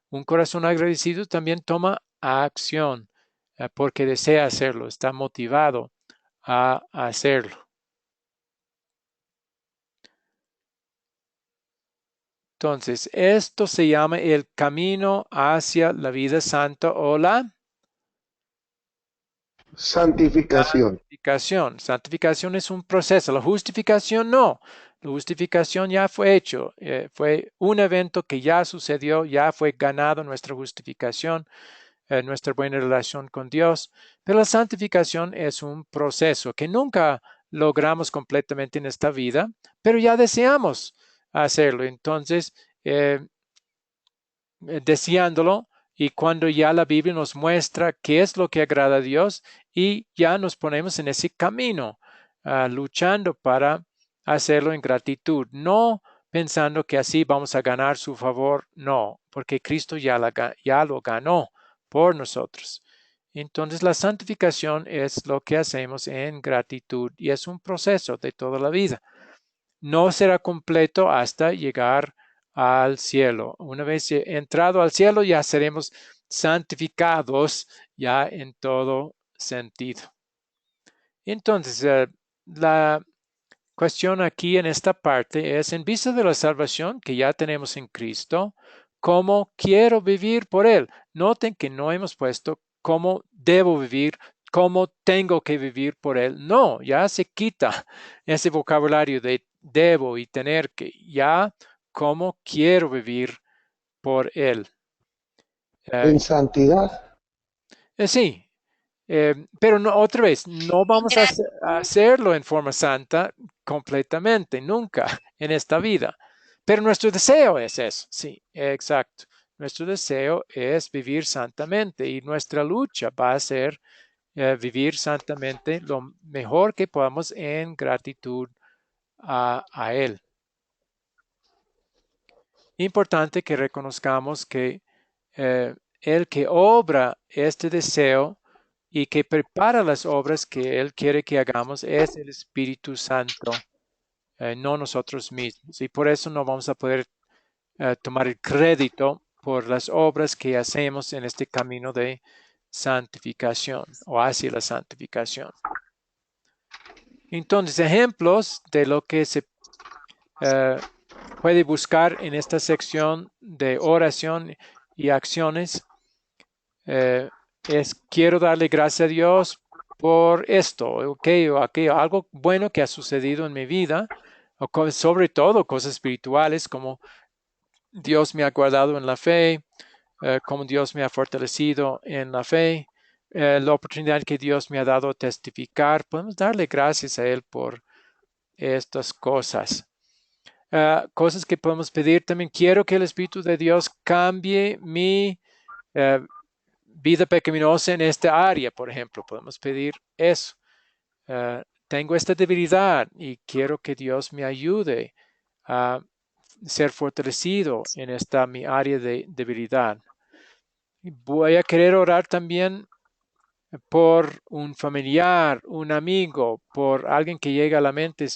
Speaker 1: Un corazón agradecido también toma acción porque desea hacerlo, está motivado a hacerlo. Entonces, esto se llama el camino hacia la vida santa o la
Speaker 2: Santificación.
Speaker 1: santificación. Santificación es un proceso, la justificación no. La justificación ya fue hecho, fue un evento que ya sucedió, ya fue ganado nuestra justificación, nuestra buena relación con Dios. Pero la santificación es un proceso que nunca logramos completamente en esta vida, pero ya deseamos hacerlo. Entonces, deseándolo, y cuando ya la Biblia nos muestra qué es lo que agrada a Dios y ya nos ponemos en ese camino, luchando para hacerlo en gratitud, no pensando que así vamos a ganar su favor, no, porque Cristo ya lo ganó por nosotros. Entonces la santificación es lo que hacemos en gratitud y es un proceso de toda la vida. No será completo hasta llegar al cielo. Una vez entrado al cielo ya seremos santificados ya en todo sentido. Entonces, la cuestión aquí en esta parte es, en vista de la salvación que ya tenemos en Cristo, ¿cómo quiero vivir por Él? Noten que no hemos puesto cómo debo vivir, cómo tengo que vivir por Él. No, ya se quita ese vocabulario de debo y tener que, ya cómo quiero vivir por Él.
Speaker 2: En santidad.
Speaker 1: Sí, pero no, otra vez, no vamos a hacerlo en forma santa completamente, nunca en esta vida. Pero nuestro deseo es eso, sí, exacto. Nuestro deseo es vivir santamente y nuestra lucha va a ser vivir santamente lo mejor que podamos en gratitud a Él. Importante que reconozcamos que el que obra este deseo y que prepara las obras que Él quiere que hagamos es el Espíritu Santo, no nosotros mismos. Y por eso no vamos a poder tomar el crédito por las obras que hacemos en este camino de santificación o hacia la santificación. Entonces, ejemplos de lo que se puede buscar en esta sección de oración y acciones es quiero darle gracias a Dios por esto, o aquello, algo bueno que ha sucedido en mi vida, o sobre todo cosas espirituales como Dios me ha guardado en la fe, como Dios me ha fortalecido en la fe, la oportunidad que Dios me ha dado a testificar. Podemos darle gracias a Él por estas cosas. Cosas que podemos pedir también. Quiero que el Espíritu de Dios cambie mi vida pecaminosa en esta área, por ejemplo. Podemos pedir eso. Tengo esta debilidad y quiero que Dios me ayude a ser fortalecido en esta mi área de debilidad. Voy a querer orar también por un familiar, un amigo, por alguien que llega a la mente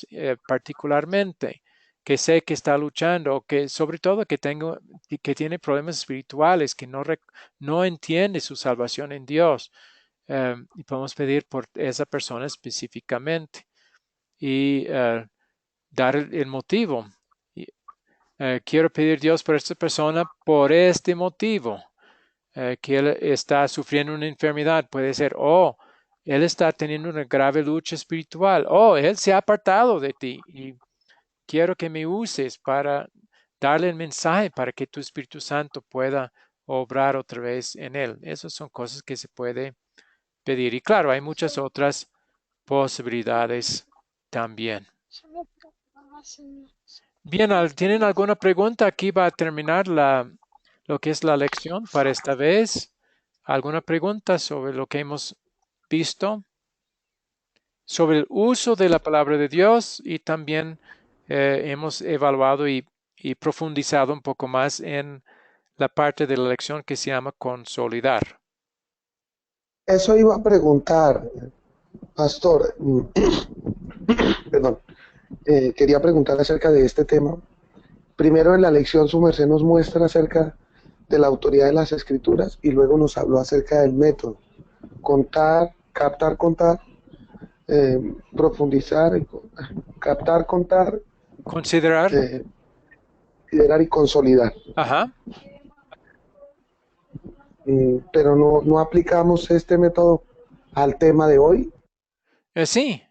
Speaker 1: particularmente, que sé que está luchando, o que sobre todo que tiene problemas espirituales, que no entiende su salvación en Dios. Y podemos pedir por esa persona específicamente y dar el motivo. Quiero pedir Dios por esta persona por este motivo. Que él está sufriendo una enfermedad. Puede ser, él está teniendo una grave lucha espiritual. Él se ha apartado de ti y quiero que me uses para darle el mensaje para que tu Espíritu Santo pueda obrar otra vez en él. Esas son cosas que se puede pedir. Y claro, hay muchas otras posibilidades también. Bien, ¿tienen alguna pregunta? Aquí va a terminar lo que es la lección para esta vez. ¿Alguna pregunta sobre lo que hemos visto? Sobre el uso de la palabra de Dios y también hemos evaluado y profundizado un poco más en la parte de la lección que se llama consolidar.
Speaker 2: Eso iba a preguntar, pastor. Perdón. Quería preguntar acerca de este tema. Primero en la lección su merced nos muestra acerca de la autoridad de las escrituras y luego nos habló acerca del método. Contar, captar, contar, profundizar, captar, contar,
Speaker 1: Considerar.
Speaker 2: liderar y consolidar.
Speaker 1: Ajá.
Speaker 2: Pero no aplicamos este método al tema de hoy.
Speaker 1: Sí.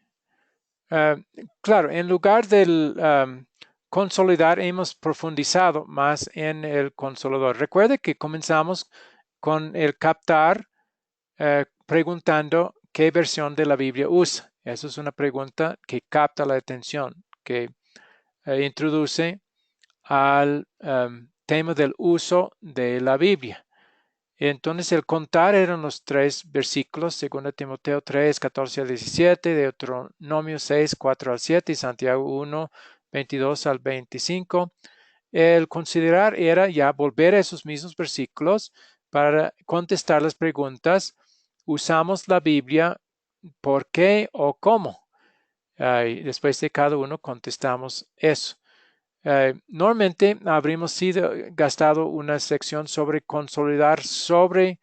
Speaker 1: Claro, en lugar del consolidar, hemos profundizado más en el consolador. Recuerde que comenzamos con el captar preguntando qué versión de la Biblia usa. Esa es una pregunta que capta la atención, que introduce al tema del uso de la Biblia. Entonces el contar eran los 3 versículos, 2 Timoteo 3, 14 al 17, Deuteronomio 6, 4 al 7 y Santiago 1, 22 al 25. El considerar era ya volver a esos mismos versículos, para contestar las preguntas, usamos la Biblia, ¿por qué o cómo? Y después de cada uno contestamos eso. Normalmente habríamos gastado una sección sobre consolidar sobre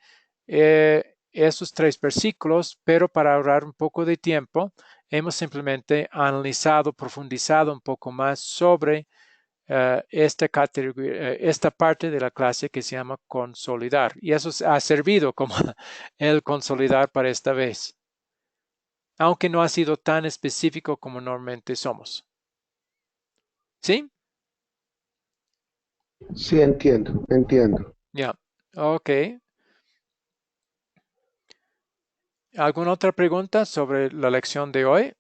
Speaker 1: esos 3 versículos, pero para ahorrar un poco de tiempo, hemos simplemente analizado, profundizado un poco más sobre esta parte de la clase que se llama consolidar. Y eso ha servido como el consolidar para esta vez, aunque no ha sido tan específico como normalmente somos. ¿Sí?
Speaker 2: Sí, entiendo, entiendo.
Speaker 1: Ya. Ok. ¿Alguna otra pregunta sobre la lección de hoy?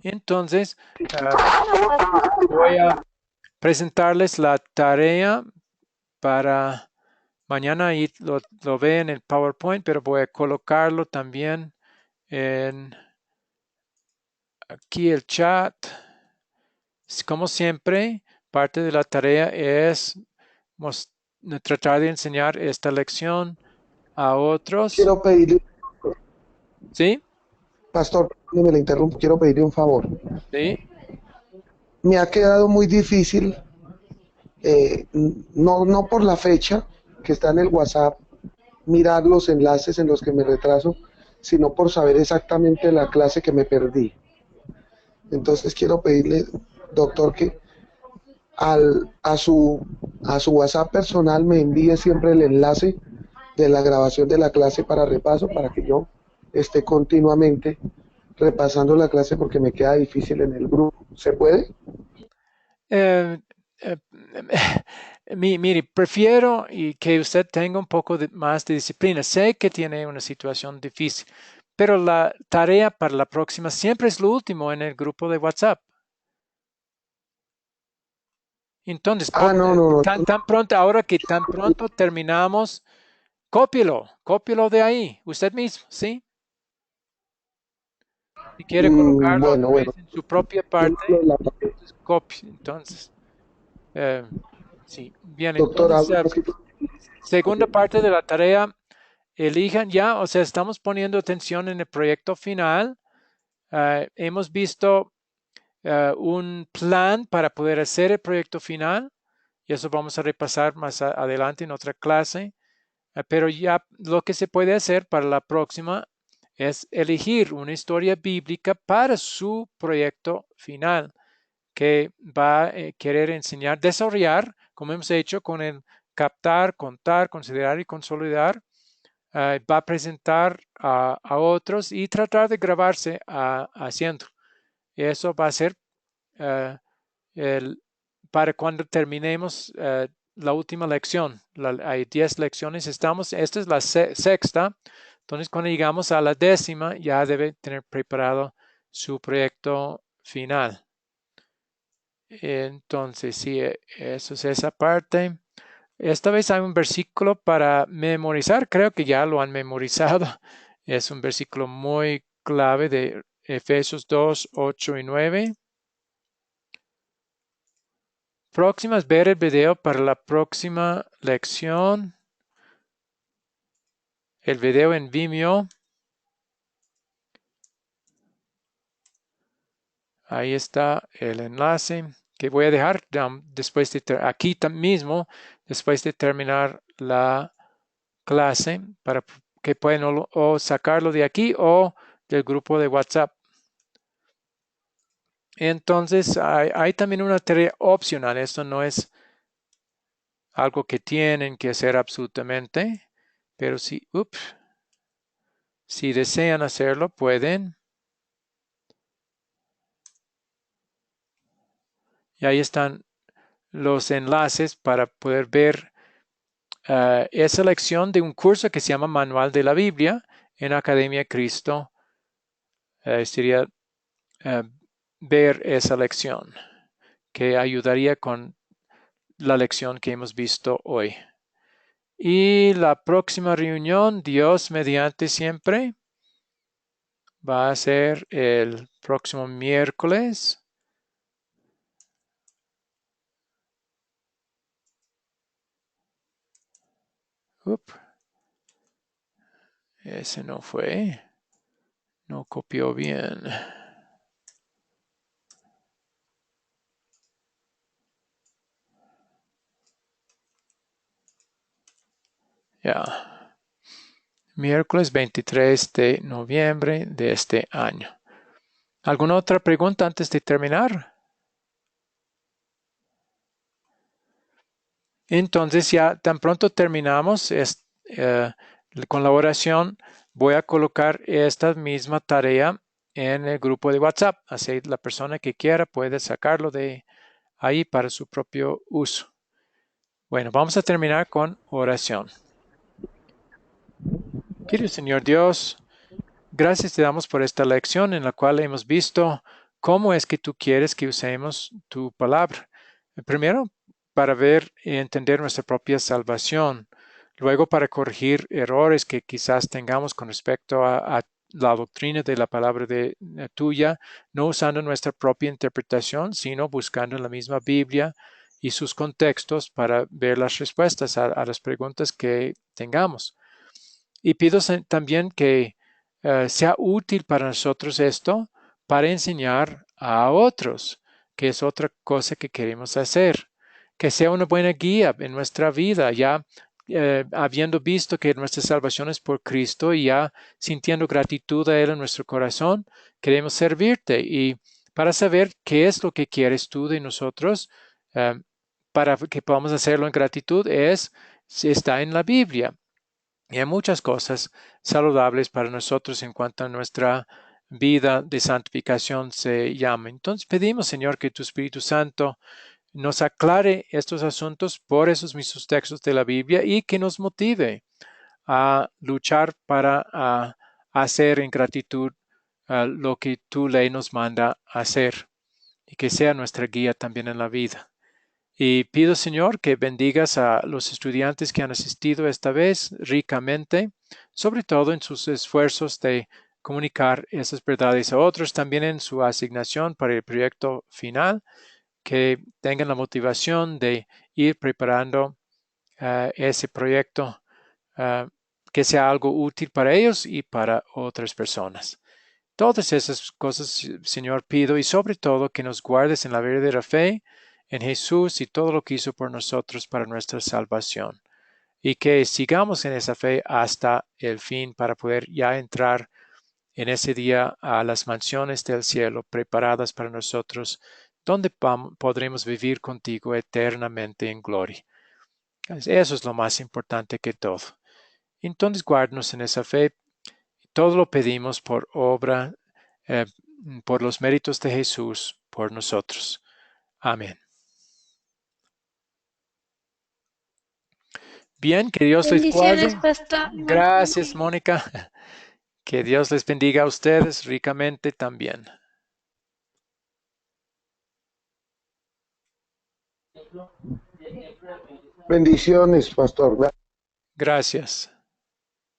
Speaker 1: Entonces, voy a presentarles la tarea para mañana. Ahí lo ven en el PowerPoint, pero voy a colocarlo también en aquí el chat. Como siempre, parte de la tarea es tratar de enseñar esta lección a otros.
Speaker 2: Quiero pedirle,
Speaker 1: ¿Sí?
Speaker 2: pastor, no me la interrumpo, quiero pedirle un favor.
Speaker 1: ¿Sí?
Speaker 2: Me ha quedado muy difícil, no por la fecha que está en el WhatsApp, mirar los enlaces en los que me retraso, sino por saber exactamente la clase que me perdí. Entonces quiero pedirle, doctor, que a su WhatsApp personal me envíe siempre el enlace de la grabación de la clase para repaso, para que yo esté continuamente repasando la clase porque me queda difícil en el grupo. ¿Se puede?
Speaker 1: Eh, eh, mire, prefiero que usted tenga un poco más de disciplina. Sé que tiene una situación difícil, pero la tarea para la próxima siempre es lo último en el grupo de WhatsApp. Entonces,
Speaker 2: No, no, no.
Speaker 1: tan pronto, ahora que tan pronto terminamos, cópielo de ahí, usted mismo, ¿sí? Si quiere colocarlo
Speaker 2: Bueno,
Speaker 1: otra
Speaker 2: bueno.
Speaker 1: vez en su propia
Speaker 2: Yo
Speaker 1: parte,
Speaker 2: lo de la-
Speaker 1: entonces copie. Entonces, eh, sí. Bien,
Speaker 2: Doctor,
Speaker 1: entonces,
Speaker 2: algo más que...
Speaker 1: segunda parte de la tarea, elijan ya, o sea, estamos poniendo atención en el proyecto final. Hemos visto un plan para poder hacer el proyecto final y eso vamos a repasar más adelante en otra clase. Pero ya lo que se puede hacer para la próxima es elegir una historia bíblica para su proyecto final que va a querer enseñar, desarrollar, como hemos hecho con el captar, contar, considerar y consolidar. Va a presentar a otros y tratar de grabarse haciendo. Eso va a ser uh, el, para cuando terminemos la última lección. Hay 10 lecciones, esta es la sexta, entonces cuando llegamos a la 10ª ya debe tener preparado su proyecto final. Entonces, sí, eso es esa parte. Esta vez hay un versículo para memorizar, creo que ya lo han memorizado. Es un versículo muy clave de Efesios 2, 8 y 9. Próxima es ver el video para la próxima lección. El video en Vimeo. Ahí está el enlace que voy a dejar después de aquí mismo, después de terminar la clase, para que puedan o sacarlo de aquí o del grupo de WhatsApp. Entonces, hay también una tarea opcional. Esto no es algo que tienen que hacer absolutamente, pero si desean hacerlo, pueden. Y ahí están los enlaces para poder ver esa lección de un curso que se llama Manual de la Biblia en Academia Cristo. Sería ver esa lección que ayudaría con la lección que hemos visto hoy. Y la próxima reunión, Dios mediante siempre, va a ser el próximo miércoles. Up, ese no fue. No copió bien. Ya. Miércoles 23 de noviembre de este año. ¿Alguna otra pregunta antes de terminar? Entonces ya tan pronto terminamos con la oración, voy a colocar esta misma tarea en el grupo de WhatsApp. Así la persona que quiera puede sacarlo de ahí para su propio uso. Bueno, vamos a terminar con oración. Querido Señor Dios, gracias te damos por esta lección en la cual hemos visto cómo es que tú quieres que usemos tu palabra. Primero, para ver y entender nuestra propia salvación. Luego, para corregir errores que quizás tengamos con respecto a la doctrina de la palabra tuya, no usando nuestra propia interpretación, sino buscando en la misma Biblia y sus contextos para ver las respuestas a las preguntas que tengamos. Y pido también que sea útil para nosotros esto para enseñar a otros, que es otra cosa que queremos hacer. Que sea una buena guía en nuestra vida, ya habiendo visto que nuestra salvación es por Cristo y ya sintiendo gratitud a Él en nuestro corazón, queremos servirte y para saber qué es lo que quieres tú de nosotros, para que podamos hacerlo en gratitud, está en la Biblia. Y hay muchas cosas saludables para nosotros en cuanto a nuestra vida de santificación se llama. Entonces pedimos, Señor, que tu Espíritu Santo nos aclare estos asuntos por esos mismos textos de la Biblia y que nos motive a luchar para hacer en gratitud lo que tu ley nos manda hacer y que sea nuestra guía también en la vida. Y pido, Señor, que bendigas a los estudiantes que han asistido esta vez ricamente, sobre todo en sus esfuerzos de comunicar esas verdades a otros, también en su asignación para el proyecto final, que tengan la motivación de ir preparando ese proyecto, que sea algo útil para ellos y para otras personas. Todas esas cosas, Señor, pido y sobre todo que nos guardes en la verdadera fe en Jesús y todo lo que hizo por nosotros para nuestra salvación. Y que sigamos en esa fe hasta el fin para poder ya entrar en ese día a las mansiones del cielo preparadas para nosotros, donde podremos vivir contigo eternamente en gloria. Eso es lo más importante que todo. Entonces, guárdanos en esa fe. Todo lo pedimos por obra, eh, por los méritos de Jesús, por nosotros. Amén. Bien, que Dios les
Speaker 3: Bendiciones,
Speaker 1: guarde.
Speaker 3: pastor.
Speaker 1: Gracias, Mónica. Que Dios les bendiga a ustedes ricamente también.
Speaker 2: Bendiciones, pastor.
Speaker 1: Gracias.